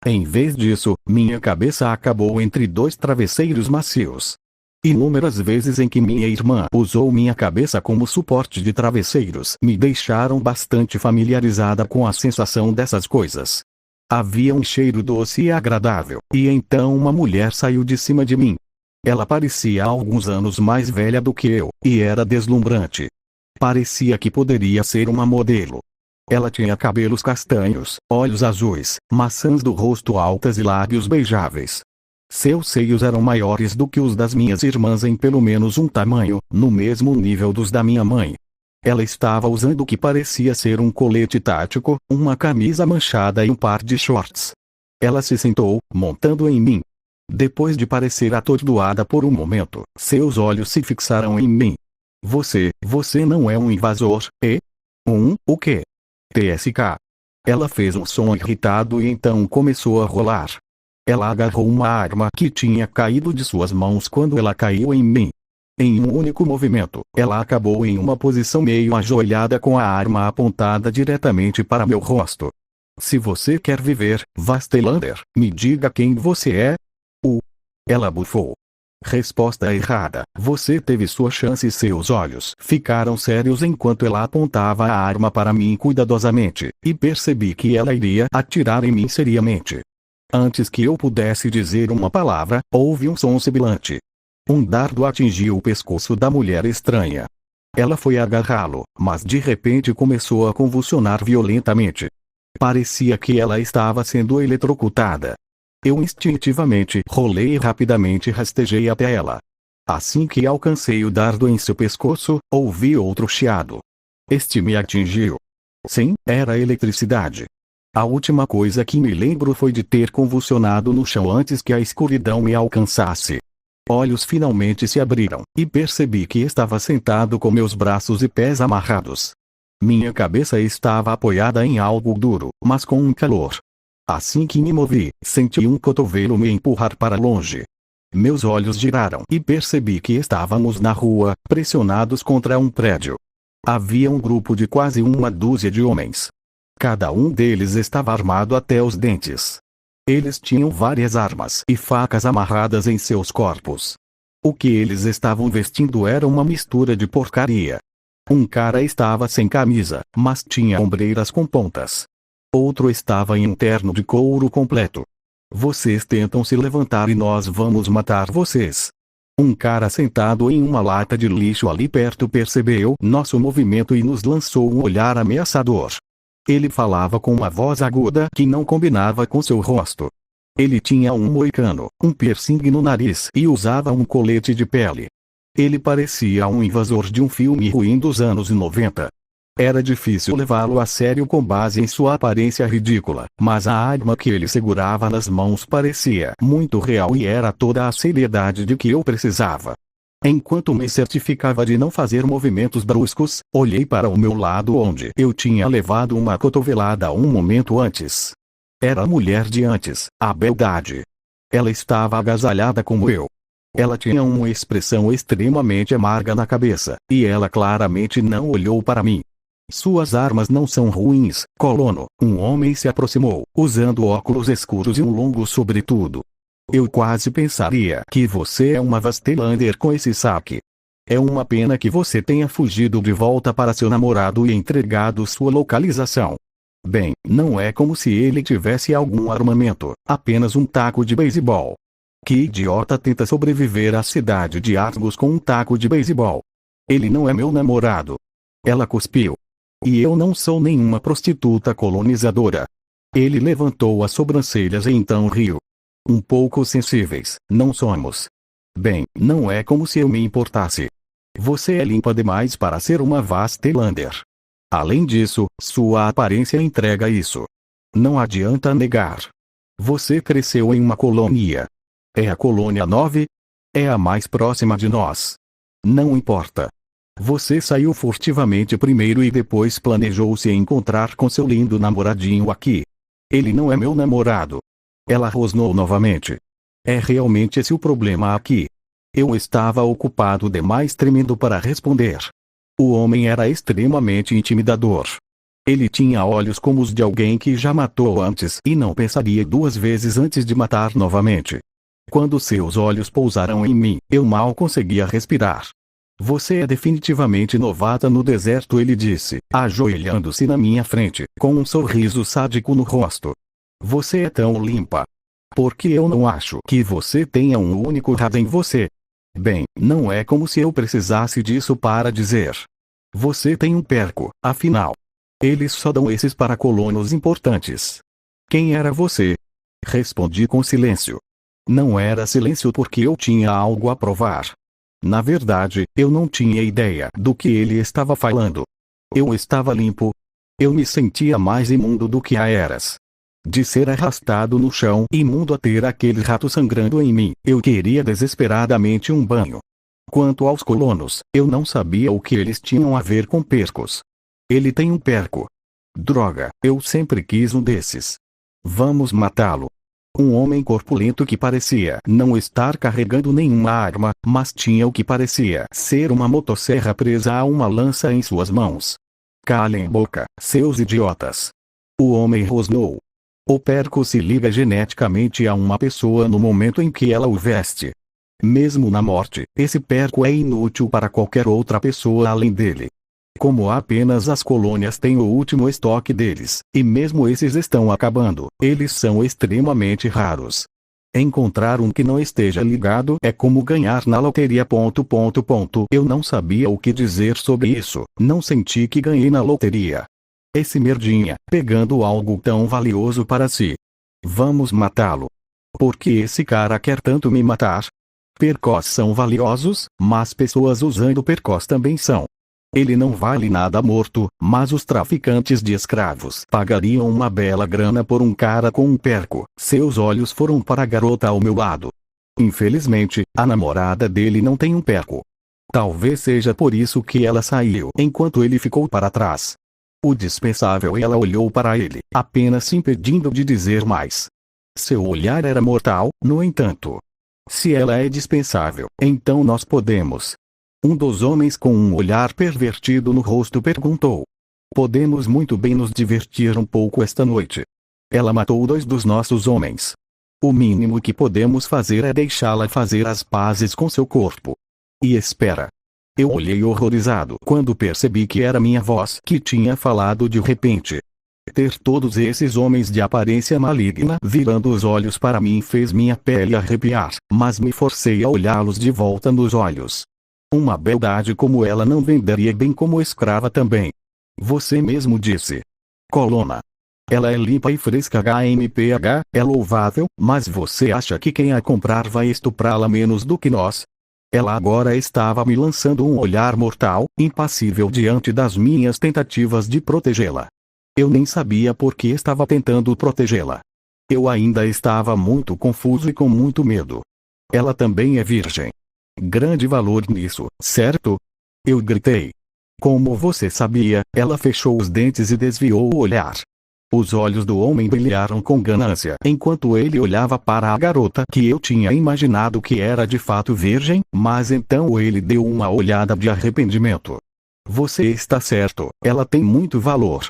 Em vez disso, minha cabeça acabou entre 2 travesseiros macios. Inúmeras vezes em que minha irmã usou minha cabeça como suporte de travesseiros me deixaram bastante familiarizada com a sensação dessas coisas. Havia um cheiro doce e agradável, e então uma mulher saiu de cima de mim. Ela parecia alguns anos mais velha do que eu, e era deslumbrante. Parecia que poderia ser uma modelo. Ela tinha cabelos castanhos, olhos azuis, maçãs do rosto altas e lábios beijáveis. Seus seios eram maiores do que os das minhas irmãs em pelo menos um tamanho, no mesmo nível dos da minha mãe. Ela estava usando o que parecia ser um colete tático, uma camisa manchada e um par de shorts. Ela se sentou, montando em mim. Depois de parecer atordoada por um momento, seus olhos se fixaram em mim. Você não é um invasor, e? O quê? TSK. Ela fez um som irritado e então começou a rolar. Ela agarrou uma arma que tinha caído de suas mãos quando ela caiu em mim. Em um único movimento, ela acabou em uma posição meio ajoelhada com a arma apontada diretamente para meu rosto. Se você quer viver, Vastelander, me diga quem você é? Ela bufou. Resposta errada. Você teve sua chance e seus olhos ficaram sérios enquanto ela apontava a arma para mim cuidadosamente, e percebi que ela iria atirar em mim seriamente. Antes que eu pudesse dizer uma palavra, houve um som sibilante. Um dardo atingiu o pescoço da mulher estranha. Ela foi agarrá-lo, mas de repente começou a convulsionar violentamente. Parecia que ela estava sendo eletrocutada. Eu instintivamente rolei e rapidamente rastejei até ela. Assim que alcancei o dardo em seu pescoço, ouvi outro chiado. Este me atingiu. Sim, era eletricidade. A última coisa que me lembro foi de ter convulsionado no chão antes que a escuridão me alcançasse. Olhos finalmente se abriram, e percebi que estava sentado com meus braços e pés amarrados. Minha cabeça estava apoiada em algo duro, mas com um calor. Assim que me movi, senti um cotovelo me empurrar para longe. Meus olhos giraram e percebi que estávamos na rua, pressionados contra um prédio. Havia um grupo de quase 1 dúzia de homens. Cada um deles estava armado até os dentes. Eles tinham várias armas e facas amarradas em seus corpos. O que eles estavam vestindo era uma mistura de porcaria. Um cara estava sem camisa, mas tinha ombreiras com pontas. Outro estava em um terno de couro completo. Vocês tentam se levantar e nós vamos matar vocês. Um cara sentado em uma lata de lixo ali perto percebeu nosso movimento e nos lançou um olhar ameaçador. Ele falava com uma voz aguda que não combinava com seu rosto. Ele tinha um moicano, um piercing no nariz e usava um colete de pele. Ele parecia um invasor de um filme ruim dos anos 90. Era difícil levá-lo a sério com base em sua aparência ridícula, mas a arma que ele segurava nas mãos parecia muito real e era toda a seriedade de que eu precisava. Enquanto me certificava de não fazer movimentos bruscos, olhei para o meu lado onde eu tinha levado uma cotovelada um momento antes. Era a mulher de antes, a beldade. Ela estava agasalhada como eu. Ela tinha uma expressão extremamente amarga na cabeça, e ela claramente não olhou para mim. Suas armas não são ruins, colono. Um homem se aproximou, usando óculos escuros e um longo sobretudo. Eu quase pensaria que você é uma Vastelander com esse saque. É uma pena que você tenha fugido de volta para seu namorado e entregado sua localização. Bem, não é como se ele tivesse algum armamento, apenas um taco de beisebol. Que idiota tenta sobreviver à cidade de Argos com um taco de beisebol? Ele não é meu namorado. Ela cuspiu. E eu não sou nenhuma prostituta colonizadora. Ele levantou as sobrancelhas e então riu. Um pouco sensíveis, não somos. Bem, não é como se eu me importasse. Você é limpa demais para ser uma Vastelander. Além disso, sua aparência entrega isso. Não adianta negar. Você cresceu em uma colônia. É a colônia 9? É a mais próxima de nós. Não importa. Você saiu furtivamente primeiro e depois planejou se encontrar com seu lindo namoradinho aqui. Ele não é meu namorado. Ela rosnou novamente. É realmente esse o problema aqui. Eu estava ocupado demais tremendo para responder. O homem era extremamente intimidador. Ele tinha olhos como os de alguém que já matou antes e não pensaria duas vezes antes de matar novamente. Quando seus olhos pousaram em mim, eu mal conseguia respirar. Você é definitivamente novata no deserto, ele disse, ajoelhando-se na minha frente, com um sorriso sádico no rosto. Você é tão limpa. Porque eu não acho que você tenha um único rabo em você. Bem, não é como se eu precisasse disso para dizer. Você tem um perco, afinal. Eles só dão esses para colonos importantes. Quem era você? Respondi com silêncio. Não era silêncio porque eu tinha algo a provar. Na verdade, eu não tinha ideia do que ele estava falando. Eu estava limpo. Eu me sentia mais imundo do que a eras. De ser arrastado no chão, imundo a ter aquele rato sangrando em mim, eu queria desesperadamente um banho. Quanto aos colonos, eu não sabia o que eles tinham a ver com percos. Ele tem um perco. Droga, eu sempre quis um desses. Vamos matá-lo. Um homem corpulento que parecia não estar carregando nenhuma arma, mas tinha o que parecia ser uma motosserra presa a uma lança em suas mãos. Calem boca, seus idiotas. O homem rosnou. O perco se liga geneticamente a uma pessoa no momento em que ela o veste. Mesmo na morte, esse perco é inútil para qualquer outra pessoa além dele. Como apenas as colônias têm o último estoque deles, e mesmo esses estão acabando, eles são extremamente raros. Encontrar um que não esteja ligado é como ganhar na loteria. Eu não sabia o que dizer sobre isso, não senti que ganhei na loteria. Esse merdinha, pegando algo tão valioso para si. Vamos matá-lo. Por que esse cara quer tanto me matar? Percos são valiosos, mas pessoas usando percos também são. Ele não vale nada morto, mas os traficantes de escravos pagariam uma bela grana por um cara com um perco. Seus olhos foram para a garota ao meu lado. Infelizmente, a namorada dele não tem um perco. Talvez seja por isso que ela saiu enquanto ele ficou para trás. O dispensável, ela olhou para ele, apenas se impedindo de dizer mais. Seu olhar era mortal, no entanto. Se ela é dispensável, então nós podemos. Um dos homens com um olhar pervertido no rosto perguntou. Podemos muito bem nos divertir um pouco esta noite. Ela matou 2 dos nossos homens. O mínimo que podemos fazer é deixá-la fazer as pazes com seu corpo. E espera. Eu olhei horrorizado quando percebi que era minha voz que tinha falado de repente. Ter todos esses homens de aparência maligna virando os olhos para mim fez minha pele arrepiar, mas me forcei a olhá-los de volta nos olhos. Uma beldade como ela não venderia bem como escrava também. Você mesmo disse. Colona. Ela é limpa e fresca. HMPH, é louvável, mas você acha que quem a comprar vai estuprá-la menos do que nós? Ela agora estava me lançando um olhar mortal, impassível diante das minhas tentativas de protegê-la. Eu nem sabia por que estava tentando protegê-la. Eu ainda estava muito confuso e com muito medo. Ela também é virgem. Grande valor nisso, certo? Eu gritei. Como você sabia? Ela fechou os dentes e desviou o olhar. Os olhos do homem brilharam com ganância enquanto ele olhava para a garota que eu tinha imaginado que era de fato virgem, mas então ele deu uma olhada de arrependimento. Você está certo, ela tem muito valor.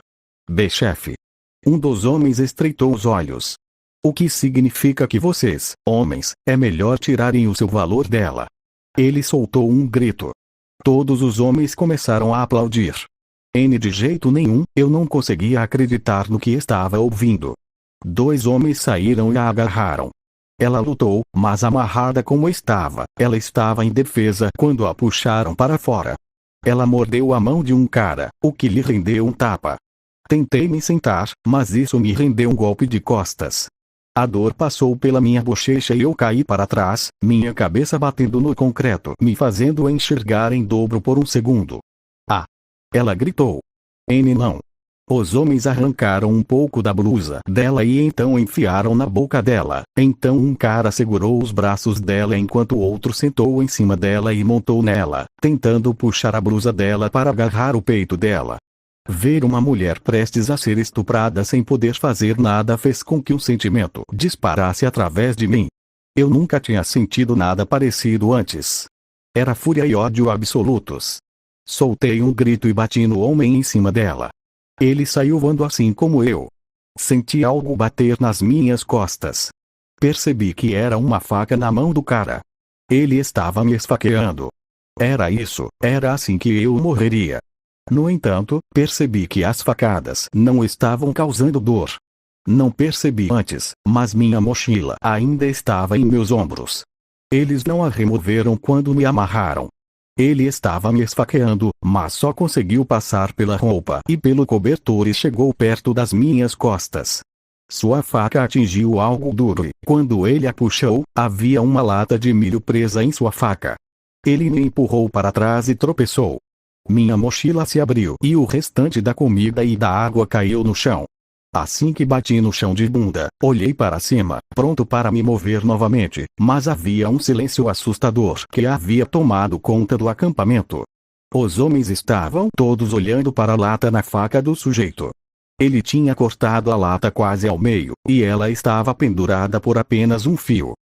Chefe. Um dos homens estreitou os olhos. O que significa que vocês, homens, é melhor tirarem o seu valor dela. Ele soltou um grito. Todos os homens começaram a aplaudir. De jeito nenhum, eu não conseguia acreditar no que estava ouvindo. 2 homens saíram e a agarraram. Ela lutou, mas amarrada como estava, ela estava indefesa quando a puxaram para fora. Ela mordeu a mão de um cara, o que lhe rendeu um tapa. Tentei me sentar, mas isso me rendeu um golpe de costas. A dor passou pela minha bochecha e eu caí para trás, minha cabeça batendo no concreto, me fazendo enxergar em dobro por um segundo. Ah! Ela gritou. Não. Os homens arrancaram um pouco da blusa dela e então enfiaram na boca dela. Então um cara segurou os braços dela enquanto o outro sentou em cima dela e montou nela, tentando puxar a blusa dela para agarrar o peito dela. Ver uma mulher prestes a ser estuprada sem poder fazer nada fez com que um sentimento disparasse através de mim. Eu nunca tinha sentido nada parecido antes. Era fúria e ódio absolutos. Soltei um grito e bati no homem em cima dela. Ele saiu voando assim como eu. Senti algo bater nas minhas costas. Percebi que era uma faca na mão do cara. Ele estava me esfaqueando. Era isso, era assim que eu morreria. No entanto, percebi que as facadas não estavam causando dor. Não percebi antes, mas minha mochila ainda estava em meus ombros. Eles não a removeram quando me amarraram. Ele estava me esfaqueando, mas só conseguiu passar pela roupa e pelo cobertor e chegou perto das minhas costas. Sua faca atingiu algo duro e, quando ele a puxou, havia uma lata de milho presa em sua faca. Ele me empurrou para trás e tropeçou. Minha mochila se abriu e o restante da comida e da água caiu no chão. Assim que bati no chão de bunda, olhei para cima, pronto para me mover novamente, mas havia um silêncio assustador que havia tomado conta do acampamento. Os homens estavam todos olhando para a lata na faca do sujeito. Ele tinha cortado a lata quase ao meio, e ela estava pendurada por apenas um fio.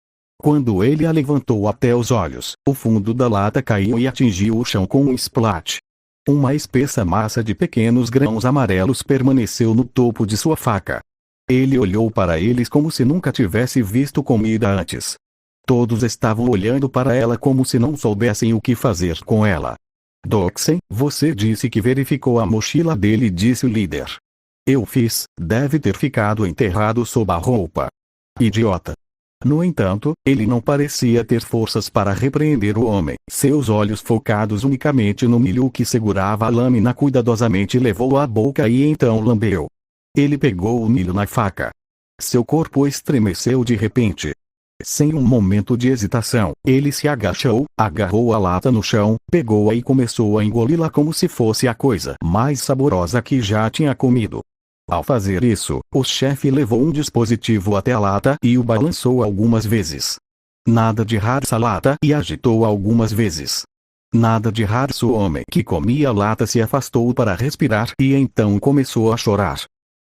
Quando ele a levantou até os olhos, o fundo da lata caiu e atingiu o chão com um splash. Uma espessa massa de pequenos grãos amarelos permaneceu no topo de sua faca. Ele olhou para eles como se nunca tivesse visto comida antes. Todos estavam olhando para ela como se não soubessem o que fazer com ela. Doxen, você disse que verificou a mochila dele, disse o líder. Eu fiz, deve ter ficado enterrado sob a roupa. Idiota. No entanto, ele não parecia ter forças para repreender o homem. Seus olhos focados unicamente no milho que segurava a lâmina cuidadosamente levou à boca e então lambeu. Ele pegou o milho na faca. Seu corpo estremeceu de repente. Sem um momento de hesitação, ele se agachou, agarrou a lata no chão, pegou-a e começou a engoli-la como se fosse a coisa mais saborosa que já tinha comido. Ao fazer isso, o chefe levou um dispositivo até a lata e o balançou algumas vezes. Nada de rarça lata e agitou algumas vezes. Nada de rarça o homem que comia a lata se afastou para respirar e então começou a chorar.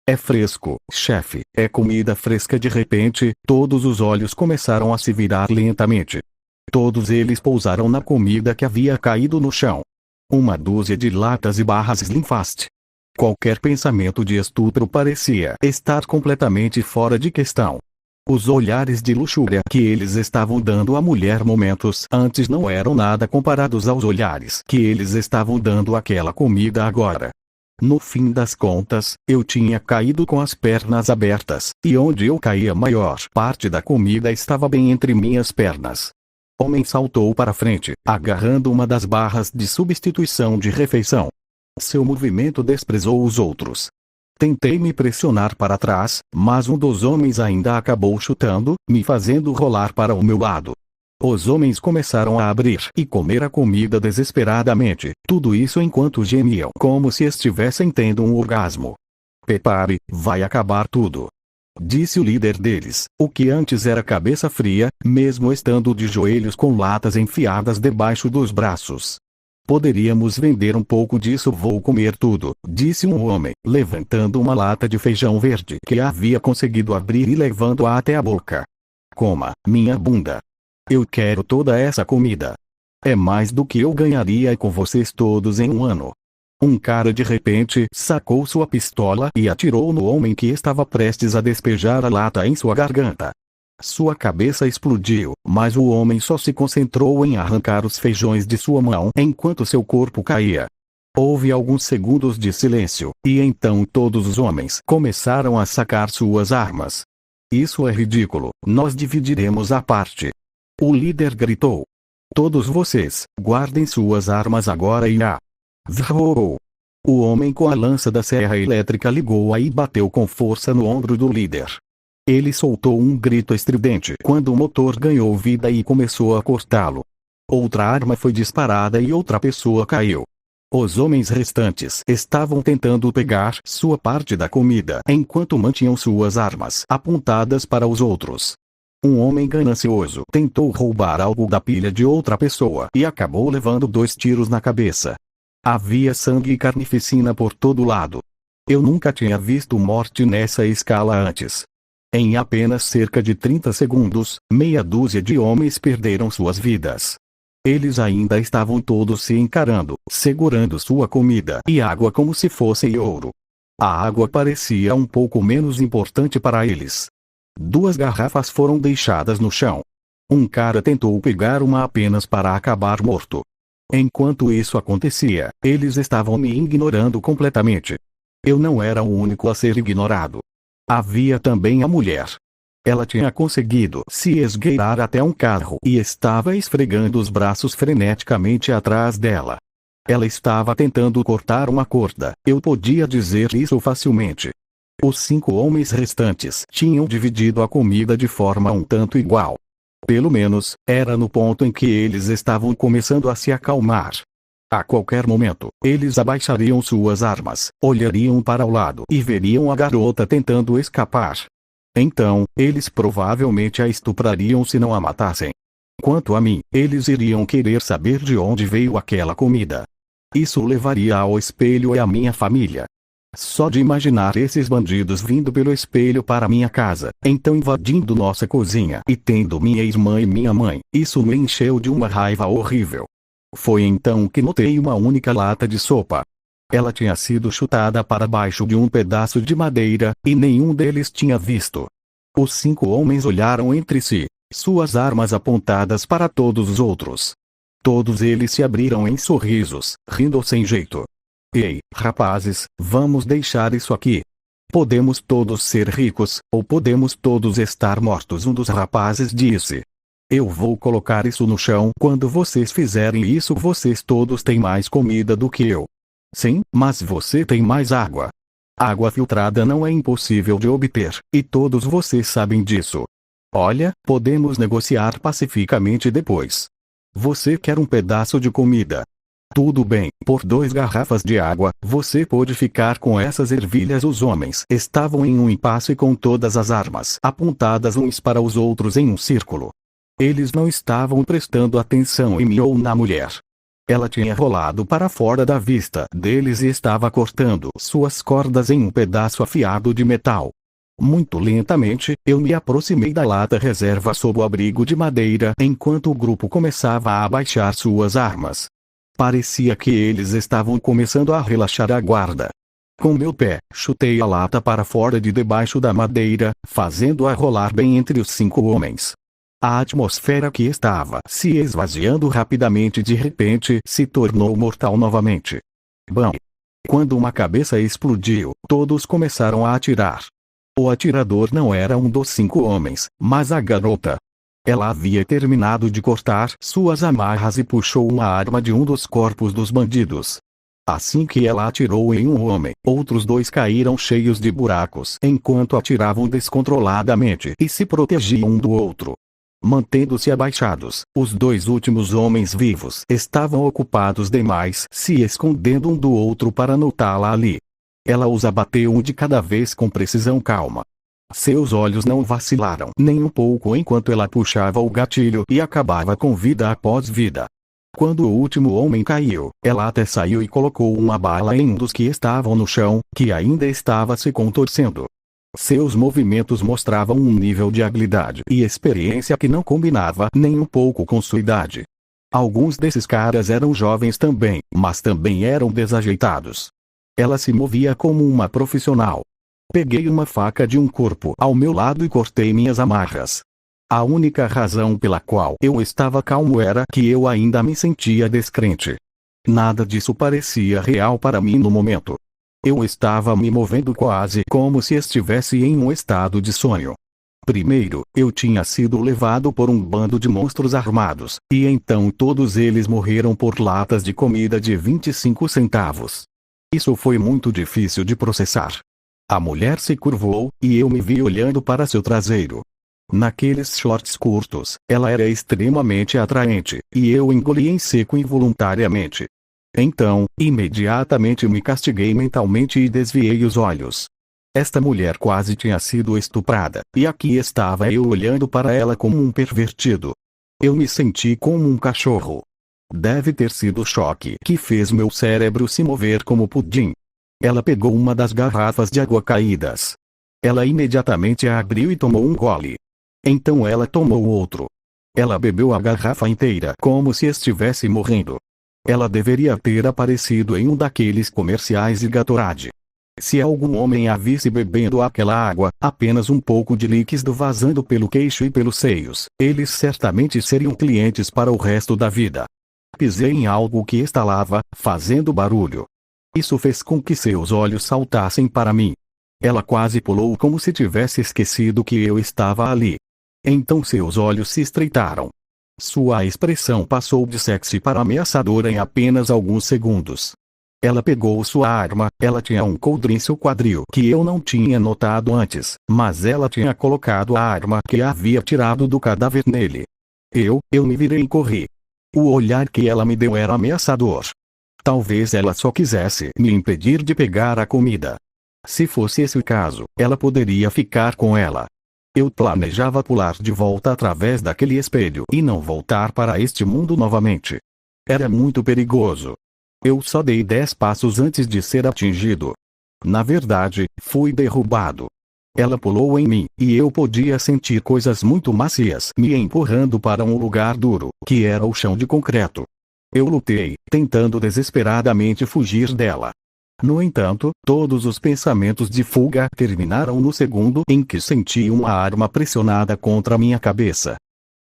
É fresco, chefe, é comida fresca. De repente, todos os olhos começaram a se virar lentamente. Todos eles pousaram na comida que havia caído no chão. Uma dúzia de latas e barras Slimfast. Qualquer pensamento de estupro parecia estar completamente fora de questão. Os olhares de luxúria que eles estavam dando à mulher momentos antes não eram nada comparados aos olhares que eles estavam dando àquela comida agora. No fim das contas, eu tinha caído com as pernas abertas, e onde eu caía a maior parte da comida estava bem entre minhas pernas. O homem saltou para frente, agarrando uma das barras de substituição de refeição. Seu movimento desprezou os outros. Tentei me pressionar para trás, mas um dos homens ainda acabou chutando, me fazendo rolar para o meu lado. Os homens começaram a abrir e comer a comida desesperadamente, tudo isso enquanto gemiam como se estivessem tendo um orgasmo. Prepare, vai acabar tudo. Disse o líder deles, o que antes era cabeça fria, mesmo estando de joelhos com latas enfiadas debaixo dos braços. Poderíamos vender um pouco disso. Vou comer tudo, disse um homem, levantando uma lata de feijão verde que havia conseguido abrir e levando-a até a boca. Coma, minha bunda. Eu quero toda essa comida. É mais do que eu ganharia com vocês todos em um ano. Um cara de repente sacou sua pistola e atirou no homem que estava prestes a despejar a lata em sua garganta. Sua cabeça explodiu, mas o homem só se concentrou em arrancar os feijões de sua mão enquanto seu corpo caía. Houve alguns segundos de silêncio, e então todos os homens começaram a sacar suas armas. Isso é ridículo, nós dividiremos a parte. O líder gritou. Todos vocês, guardem suas armas agora e vrrrou. O homem com a lança da serra elétrica ligou-a e bateu com força no ombro do líder. Ele soltou um grito estridente quando o motor ganhou vida e começou a cortá-lo. Outra arma foi disparada e outra pessoa caiu. Os homens restantes estavam tentando pegar sua parte da comida enquanto mantinham suas armas apontadas para os outros. Um homem ganancioso tentou roubar algo da pilha de outra pessoa e acabou levando 2 tiros na cabeça. Havia sangue e carnificina por todo lado. Eu nunca tinha visto morte nessa escala antes. Em apenas cerca de 30 segundos, meia dúzia de homens perderam suas vidas. Eles ainda estavam todos se encarando, segurando sua comida e água como se fosse ouro. A água parecia um pouco menos importante para eles. 2 garrafas foram deixadas no chão. Um cara tentou pegar uma apenas para acabar morto. Enquanto isso acontecia, eles estavam me ignorando completamente. Eu não era o único a ser ignorado. Havia também a mulher. Ela tinha conseguido se esgueirar até um carro e estava esfregando os braços freneticamente atrás dela. Ela estava tentando cortar uma corda, eu podia dizer isso facilmente. Os 5 homens restantes tinham dividido a comida de forma um tanto igual. Pelo menos, era no ponto em que eles estavam começando a se acalmar. A qualquer momento, eles abaixariam suas armas, olhariam para o lado e veriam a garota tentando escapar. Então, eles provavelmente a estuprariam se não a matassem. Quanto a mim, eles iriam querer saber de onde veio aquela comida. Isso levaria ao espelho e à minha família. Só de imaginar esses bandidos vindo pelo espelho para minha casa, então invadindo nossa cozinha e tendo minha irmã e minha mãe, isso me encheu de uma raiva horrível. Foi então que notei uma única lata de sopa. Ela tinha sido chutada para baixo de um pedaço de madeira, e nenhum deles tinha visto. Os 5 homens olharam entre si, suas armas apontadas para todos os outros. Todos eles se abriram em sorrisos, rindo sem jeito. Ei, rapazes, vamos deixar isso aqui. Podemos todos ser ricos, ou podemos todos estar mortos. Um dos rapazes disse. Eu vou colocar isso no chão. Quando vocês fizerem isso, vocês todos têm mais comida do que eu. Sim, mas você tem mais água. Água filtrada não é impossível de obter, e todos vocês sabem disso. Olha, podemos negociar pacificamente depois. Você quer um pedaço de comida? Tudo bem, por 2 garrafas de água, você pode ficar com essas ervilhas. Os homens estavam em um impasse com todas as armas apontadas uns para os outros em um círculo. Eles não estavam prestando atenção em mim ou na mulher. Ela tinha rolado para fora da vista deles e estava cortando suas cordas em um pedaço afiado de metal. Muito lentamente, eu me aproximei da lata reserva sob o abrigo de madeira enquanto o grupo começava a abaixar suas armas. Parecia que eles estavam começando a relaxar a guarda. Com meu pé, chutei a lata para fora de debaixo da madeira, fazendo-a rolar bem entre os 5 homens. A atmosfera que estava se esvaziando rapidamente de repente se tornou mortal novamente. Bam! Quando uma cabeça explodiu, todos começaram a atirar. O atirador não era um dos 5 homens, mas a garota. Ela havia terminado de cortar suas amarras e puxou uma arma de um dos corpos dos bandidos. Assim que ela atirou em um homem, outros 2 caíram cheios de buracos enquanto atiravam descontroladamente e se protegiam um do outro. Mantendo-se abaixados, os 2 últimos homens vivos estavam ocupados demais se escondendo um do outro para notá-la ali. Ela os abateu um de cada vez com precisão calma. Seus olhos não vacilaram nem um pouco enquanto ela puxava o gatilho e acabava com vida após vida. Quando o último homem caiu, ela até saiu e colocou uma bala em um dos que estavam no chão, que ainda estava se contorcendo. Seus movimentos mostravam um nível de habilidade e experiência que não combinava nem um pouco com sua idade. Alguns desses caras eram jovens também, mas também eram desajeitados. Ela se movia como uma profissional. Peguei uma faca de um corpo ao meu lado e cortei minhas amarras. A única razão pela qual eu estava calmo era que eu ainda me sentia descrente. Nada disso parecia real para mim no momento. Eu estava me movendo quase como se estivesse em um estado de sonho. Primeiro, eu tinha sido levado por um bando de monstros armados, e então todos eles morreram por latas de comida de 25 centavos. Isso foi muito difícil de processar. A mulher se curvou, e eu me vi olhando para seu traseiro. Naqueles shorts curtos, ela era extremamente atraente, e eu engoli em seco involuntariamente. Então, imediatamente me castiguei mentalmente e desviei os olhos. Esta mulher quase tinha sido estuprada, e aqui estava eu olhando para ela como um pervertido. Eu me senti como um cachorro. Deve ter sido o choque que fez meu cérebro se mover como pudim. Ela pegou uma das garrafas de água caídas. Ela imediatamente a abriu e tomou um gole. Então ela tomou outro. Ela bebeu a garrafa inteira como se estivesse morrendo. Ela deveria ter aparecido em um daqueles comerciais de Gatorade. Se algum homem a visse bebendo aquela água, apenas um pouco de líquido vazando pelo queixo e pelos seios, eles certamente seriam clientes para o resto da vida. Pisei em algo que estalava, fazendo barulho. Isso fez com que seus olhos saltassem para mim. Ela quase pulou como se tivesse esquecido que eu estava ali. Então seus olhos se estreitaram. Sua expressão passou de sexy para ameaçadora em apenas alguns segundos. Ela pegou sua arma, ela tinha um coldre em seu quadril que eu não tinha notado antes, mas ela tinha colocado a arma que havia tirado do cadáver nele. Eu me virei e corri. O olhar que ela me deu era ameaçador. Talvez ela só quisesse me impedir de pegar a comida. Se fosse esse o caso, ela poderia ficar com ela. Eu planejava pular de volta através daquele espelho e não voltar para este mundo novamente. Era muito perigoso. Eu só dei 10 passos antes de ser atingido. Na verdade, fui derrubado. Ela pulou em mim, e eu podia sentir coisas muito macias me empurrando para um lugar duro, que era o chão de concreto. Eu lutei, tentando desesperadamente fugir dela. No entanto, todos os pensamentos de fuga terminaram no segundo em que senti uma arma pressionada contra minha cabeça.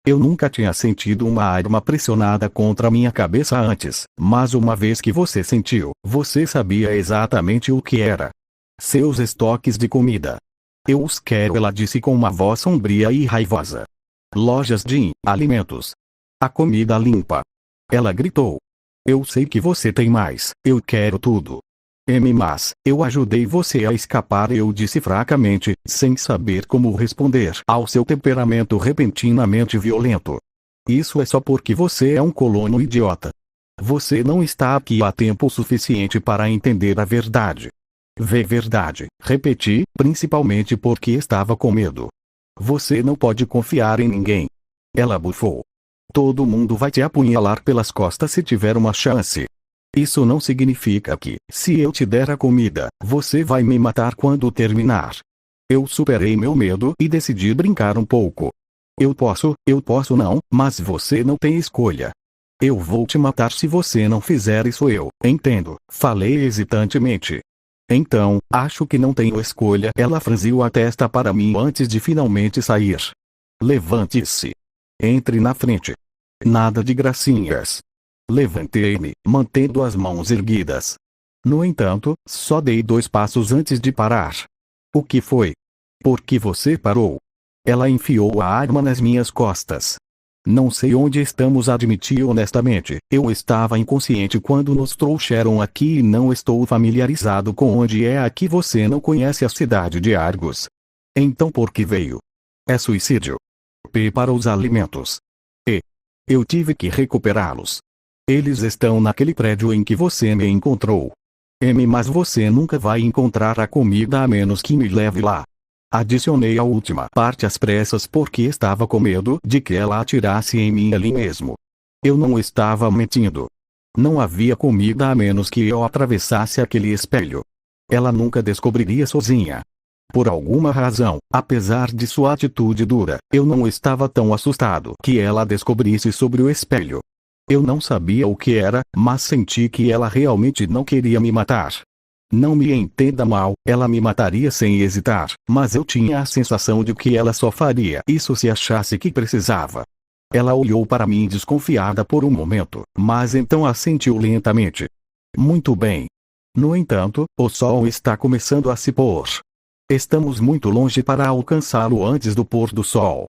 Eu nunca tinha sentido uma arma pressionada contra minha cabeça antes, mas uma vez que você sentiu, você sabia exatamente o que era. Seus estoques de comida. Eu os quero, ela disse com uma voz sombria e raivosa. Lojas de alimentos. A comida limpa. Ela gritou. Eu sei que você tem mais, eu quero tudo. Mas, eu ajudei você a escapar, eu disse fracamente, sem saber como responder ao seu temperamento repentinamente violento. Isso é só porque você é um colono idiota. Você não está aqui há tempo suficiente para entender a verdade. Verdade, repeti, principalmente porque estava com medo. Você não pode confiar em ninguém. Ela bufou. Todo mundo vai te apunhalar pelas costas se tiver uma chance. Isso não significa que, se eu te der a comida, você vai me matar quando terminar. Eu superei meu medo e decidi brincar um pouco. Eu posso não, mas você não tem escolha. Eu vou te matar se você não fizer isso, eu entendo, falei hesitantemente. Então, acho que não tenho escolha. Ela franziu a testa para mim antes de finalmente sair. Levante-se. Entre na frente. Nada de gracinhas. Levantei-me, mantendo as mãos erguidas. No entanto, só dei 2 passos antes de parar. O que foi? Por que você parou? Ela enfiou a arma nas minhas costas. Não sei onde estamos, admiti honestamente. Eu estava inconsciente quando nos trouxeram aqui e não estou familiarizado com onde é aqui. Você não conhece a cidade de Argos. Então por que veio? É suicídio. P para os alimentos. E eu tive que recuperá-los. Eles estão naquele prédio em que você me encontrou. Mas você nunca vai encontrar a comida a menos que me leve lá. Adicionei a última parte às pressas porque estava com medo de que ela atirasse em mim ali mesmo. Eu não estava mentindo. Não havia comida a menos que eu atravessasse aquele espelho. Ela nunca descobriria sozinha. Por alguma razão, apesar de sua atitude dura, eu não estava tão assustado que ela descobrisse sobre o espelho. Eu não sabia o que era, mas senti que ela realmente não queria me matar. Não me entenda mal, ela me mataria sem hesitar, mas eu tinha a sensação de que ela só faria isso se achasse que precisava. Ela olhou para mim desconfiada por um momento, mas então assentiu lentamente. Muito bem. No entanto, o sol está começando a se pôr. Estamos muito longe para alcançá-lo antes do pôr do sol.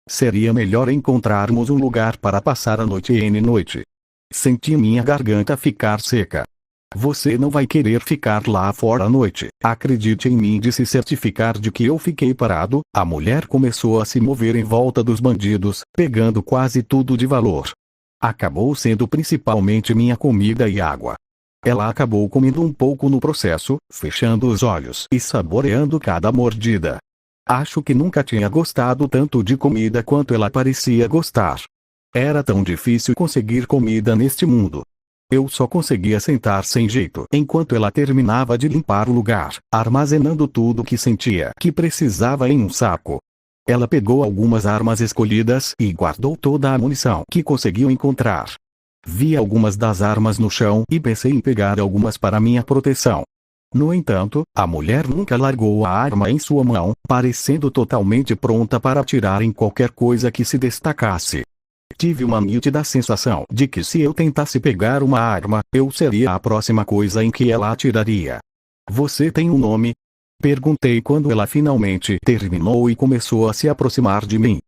Seria melhor encontrarmos um lugar para passar a noite noite. Senti minha garganta ficar seca. Você não vai querer ficar lá fora à noite. Acredite em mim, de se certificar de que eu fiquei parado. A mulher começou a se mover em volta dos bandidos, pegando quase tudo de valor. Acabou sendo principalmente minha comida e água. Ela acabou comendo um pouco no processo, fechando os olhos e saboreando cada mordida. Acho que nunca tinha gostado tanto de comida quanto ela parecia gostar. Era tão difícil conseguir comida neste mundo. Eu só conseguia sentar sem jeito enquanto ela terminava de limpar o lugar, armazenando tudo que sentia que precisava em um saco. Ela pegou algumas armas escolhidas e guardou toda a munição que conseguiu encontrar. Vi algumas das armas no chão e pensei em pegar algumas para minha proteção. No entanto, a mulher nunca largou a arma em sua mão, parecendo totalmente pronta para atirar em qualquer coisa que se destacasse. Tive uma nítida sensação de que se eu tentasse pegar uma arma, eu seria a próxima coisa em que ela atiraria. Você tem um nome? Perguntei quando ela finalmente terminou e começou a se aproximar de mim.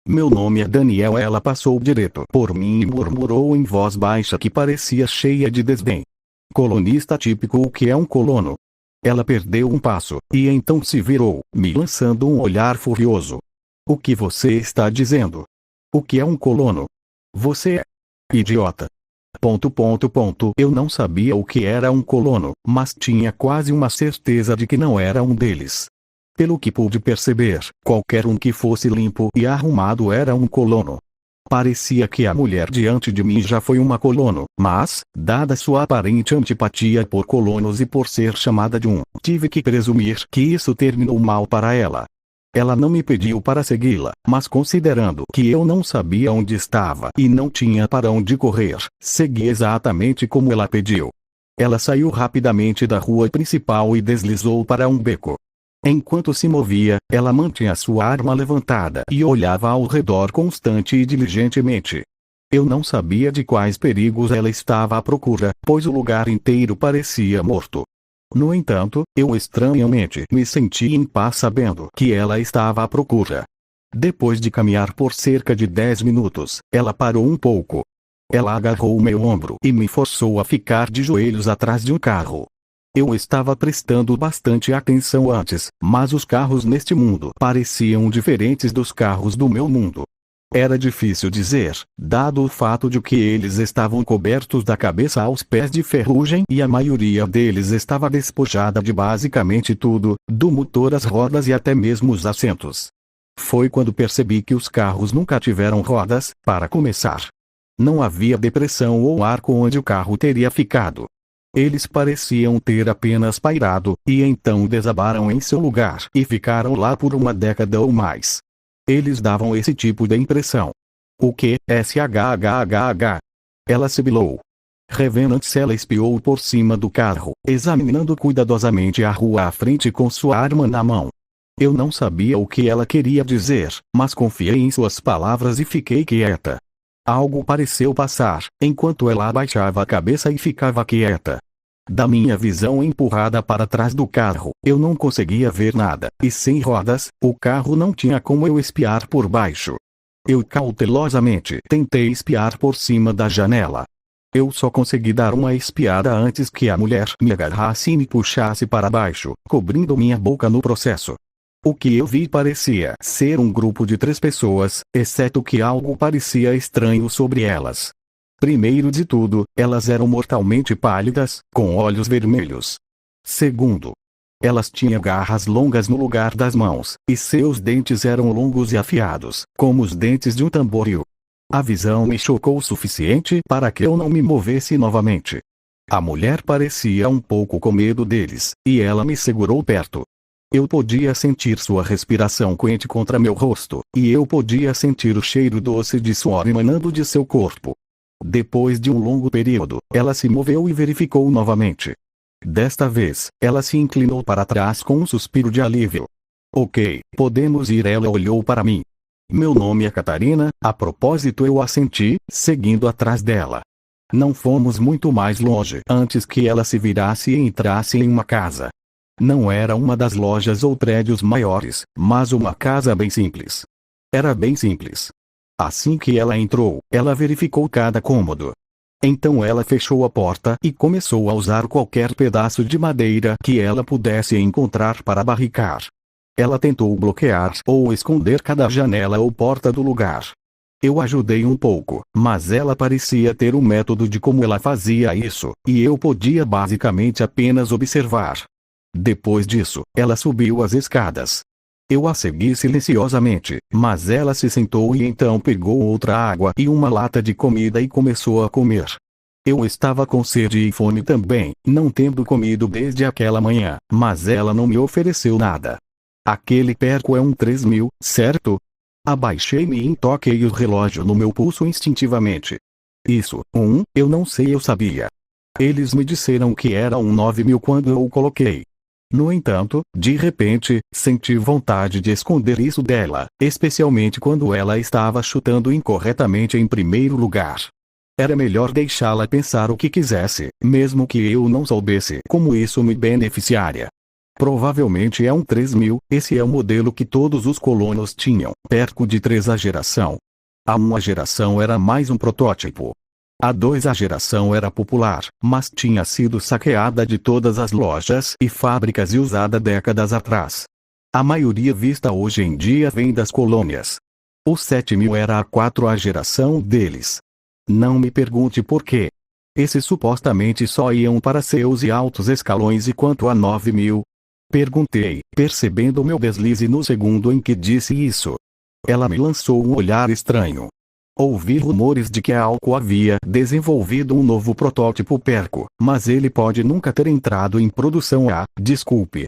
Meu nome é Daniel. Ela passou direto por mim e murmurou em voz baixa que parecia cheia de desdém. Colonista típico. O que é um colono? Ela perdeu um passo, e então se virou, me lançando um olhar furioso. O que você está dizendo? O que é um colono? Você é idiota. ... Eu não sabia o que era um colono, mas tinha quase uma certeza de que não era um deles. Pelo que pude perceber, qualquer um que fosse limpo e arrumado era um colono. Parecia que a mulher diante de mim já foi uma colono, mas, dada sua aparente antipatia por colonos e por ser chamada de um, tive que presumir que isso terminou mal para ela. Ela não me pediu para segui-la, mas considerando que eu não sabia onde estava e não tinha para onde correr, segui exatamente como ela pediu. Ela saiu rapidamente da rua principal e deslizou para um beco. Enquanto se movia, ela mantinha sua arma levantada e olhava ao redor constante e diligentemente. Eu não sabia de quais perigos ela estava à procura, pois o lugar inteiro parecia morto. No entanto, eu estranhamente me senti em paz sabendo que ela estava à procura. Depois de caminhar por cerca de 10 minutos, ela parou um pouco. Ela agarrou o meu ombro e me forçou a ficar de joelhos atrás de um carro. Eu estava prestando bastante atenção antes, mas os carros neste mundo pareciam diferentes dos carros do meu mundo. Era difícil dizer, dado o fato de que eles estavam cobertos da cabeça aos pés de ferrugem e a maioria deles estava despojada de basicamente tudo, do motor às rodas e até mesmo os assentos. Foi quando percebi que os carros nunca tiveram rodas, para começar. Não havia depressão ou arco onde o carro teria ficado. Eles pareciam ter apenas pairado, e então desabaram em seu lugar e ficaram lá por uma década ou mais. Eles davam esse tipo de impressão. O que? SHHHH. Ela sibilou. Revenant. Ela espiou por cima do carro, examinando cuidadosamente a rua à frente com sua arma na mão. Eu não sabia o que ela queria dizer, mas confiei em suas palavras e fiquei quieta. Algo pareceu passar, enquanto ela abaixava a cabeça e ficava quieta. Da minha visão empurrada para trás do carro, eu não conseguia ver nada, e sem rodas, o carro não tinha como eu espiar por baixo. Eu cautelosamente tentei espiar por cima da janela. Eu só consegui dar uma espiada antes que a mulher me agarrasse e me puxasse para baixo, cobrindo minha boca no processo. O que eu vi parecia ser um grupo de 3 pessoas, exceto que algo parecia estranho sobre elas. Primeiro de tudo, elas eram mortalmente pálidas, com olhos vermelhos. Segundo, elas tinham garras longas no lugar das mãos, e seus dentes eram longos e afiados, como os dentes de um tamboril. A visão me chocou o suficiente para que eu não me movesse novamente. A mulher parecia um pouco com medo deles, e ela me segurou perto. Eu podia sentir sua respiração quente contra meu rosto, e eu podia sentir o cheiro doce de suor emanando de seu corpo. Depois de um longo período, ela se moveu e verificou novamente. Desta vez, ela se inclinou para trás com um suspiro de alívio. Ok, podemos ir. Ela olhou para mim. Meu nome é Catarina. A propósito, eu assenti, seguindo atrás dela. Não fomos muito mais longe antes que ela se virasse e entrasse em uma casa. Não era uma das lojas ou prédios maiores, mas uma casa bem simples. Era bem simples. Assim que ela entrou, ela verificou cada cômodo. Então ela fechou a porta e começou a usar qualquer pedaço de madeira que ela pudesse encontrar para barricar. Ela tentou bloquear ou esconder cada janela ou porta do lugar. Eu ajudei um pouco, mas ela parecia ter um método de como ela fazia isso, e eu podia basicamente apenas observar. Depois disso, ela subiu as escadas. Eu a segui silenciosamente, mas ela se sentou e então pegou outra água e uma lata de comida e começou a comer. Eu estava com sede e fome também, não tendo comido desde aquela manhã, mas ela não me ofereceu nada. Aquele perco é um 3000, certo? Abaixei-me e toquei o relógio no meu pulso instintivamente. Isso, eu não sei, eu sabia. Eles me disseram que era um 9000 quando eu o coloquei. No entanto, de repente, senti vontade de esconder isso dela, especialmente quando ela estava chutando incorretamente em primeiro lugar. Era melhor deixá-la pensar o que quisesse, mesmo que eu não soubesse como isso me beneficiaria. Provavelmente é um 3000, esse é o modelo que todos os colonos tinham, perto de 3 a geração. A 1 a geração era mais um protótipo. A 2 a geração era popular, mas tinha sido saqueada de todas as lojas e fábricas e usada décadas atrás. A maioria vista hoje em dia vem das colônias. O 7000 era a 4 a geração deles. Não me pergunte por quê. Esses supostamente só iam para seus e altos escalões, e quanto a 9000? Perguntei, percebendo meu deslize no segundo em que disse isso. Ela me lançou um olhar estranho. Ouvi rumores de que a Alco havia desenvolvido um novo protótipo perco, mas ele pode nunca ter entrado em produção. Desculpe.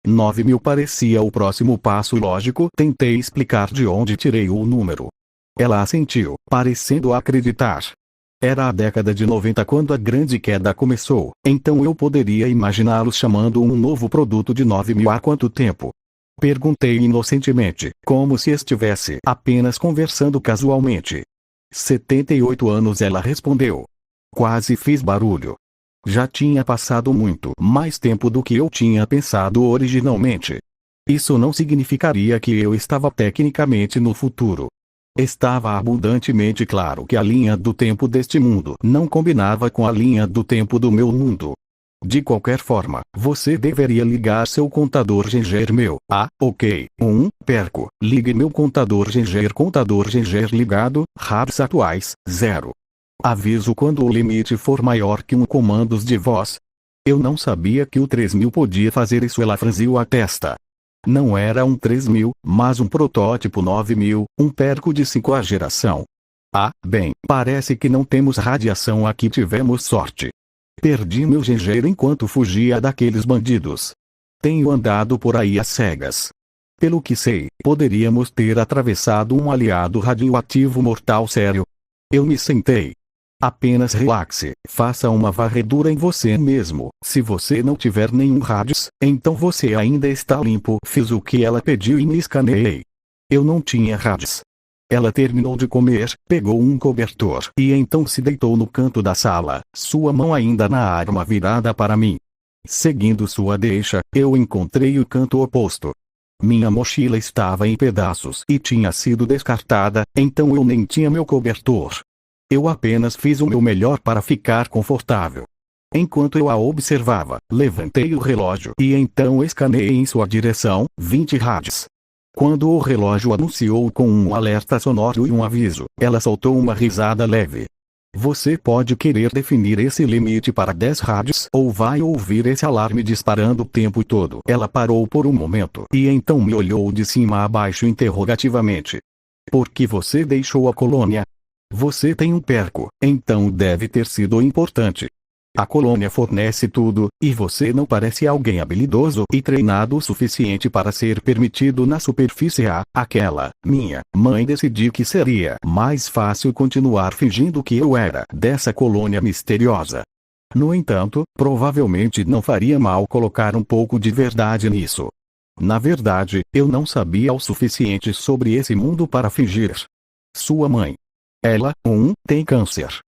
9000 parecia o próximo passo lógico. Tentei explicar de onde tirei o número. Ela assentiu, parecendo acreditar. Era a década de 90 quando a grande queda começou, então eu poderia imaginá-los chamando um novo produto de 9000 há quanto tempo? Perguntei inocentemente, como se estivesse apenas conversando casualmente. 78 anos, ela respondeu. Quase fiz barulho. Já tinha passado muito mais tempo do que eu tinha pensado originalmente. Isso não significaria que eu estava tecnicamente no futuro. Estava abundantemente claro que a linha do tempo deste mundo não combinava com a linha do tempo do meu mundo. De qualquer forma, você deveria ligar seu contador Gengger meu. Ok. Perco. Ligue meu contador Gengger ligado, RABs atuais, 0. Aviso quando o limite for maior que comandos de voz. Eu não sabia que o 3000 podia fazer isso. Ela franziu a testa. Não era um 3000, mas um protótipo 9000, um perco de 5 a geração. Bem, parece que não temos radiação aqui. Tivemos sorte. Perdi meu Gengger enquanto fugia daqueles bandidos. Tenho andado por aí às cegas. Pelo que sei, poderíamos ter atravessado um aliado radioativo mortal sério. Eu me sentei. Apenas relaxe, faça uma varredura em você mesmo. Se você não tiver nenhum rádios, então você ainda está limpo. Fiz o que ela pediu e me escaneei. Eu não tinha rádios. Ela terminou de comer, pegou um cobertor e então se deitou no canto da sala, sua mão ainda na arma virada para mim. Seguindo sua deixa, eu encontrei o canto oposto. Minha mochila estava em pedaços e tinha sido descartada, então eu nem tinha meu cobertor. Eu apenas fiz o meu melhor para ficar confortável. Enquanto eu a observava, levantei o relógio e então escaneei em sua direção, 20 rádios. Quando o relógio anunciou com um alerta sonoro e um aviso, ela soltou uma risada leve. Você pode querer definir esse limite para 10 rádios ou vai ouvir esse alarme disparando o tempo todo. Ela parou por um momento e então me olhou de cima a baixo interrogativamente. Por que você deixou a colônia? Você tem um perco, então deve ter sido importante. A colônia fornece tudo, e você não parece alguém habilidoso e treinado o suficiente para ser permitido na superfície. Aquela, minha mãe decidiu que seria mais fácil continuar fingindo que eu era dessa colônia misteriosa. No entanto, provavelmente não faria mal colocar um pouco de verdade nisso. Na verdade, eu não sabia o suficiente sobre esse mundo para fingir. Sua mãe. Ela, tem câncer.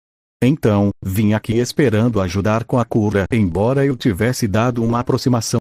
Então, vim aqui esperando ajudar com a cura, embora eu tivesse dado uma aproximação